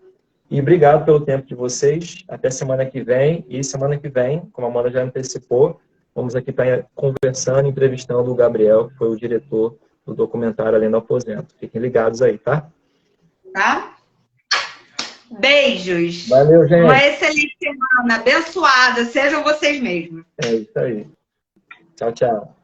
E obrigado pelo tempo de vocês. Até semana que vem. E semana que vem, como a Amanda já antecipou, vamos aqui estar conversando, entrevistando o Gabriel, que foi o diretor do documentário Além do Aposento. Fiquem ligados aí, tá? Tá? Beijos. Valeu, gente. Uma excelente semana. Abençoada. Sejam vocês mesmos. É isso aí. Tchau, tchau.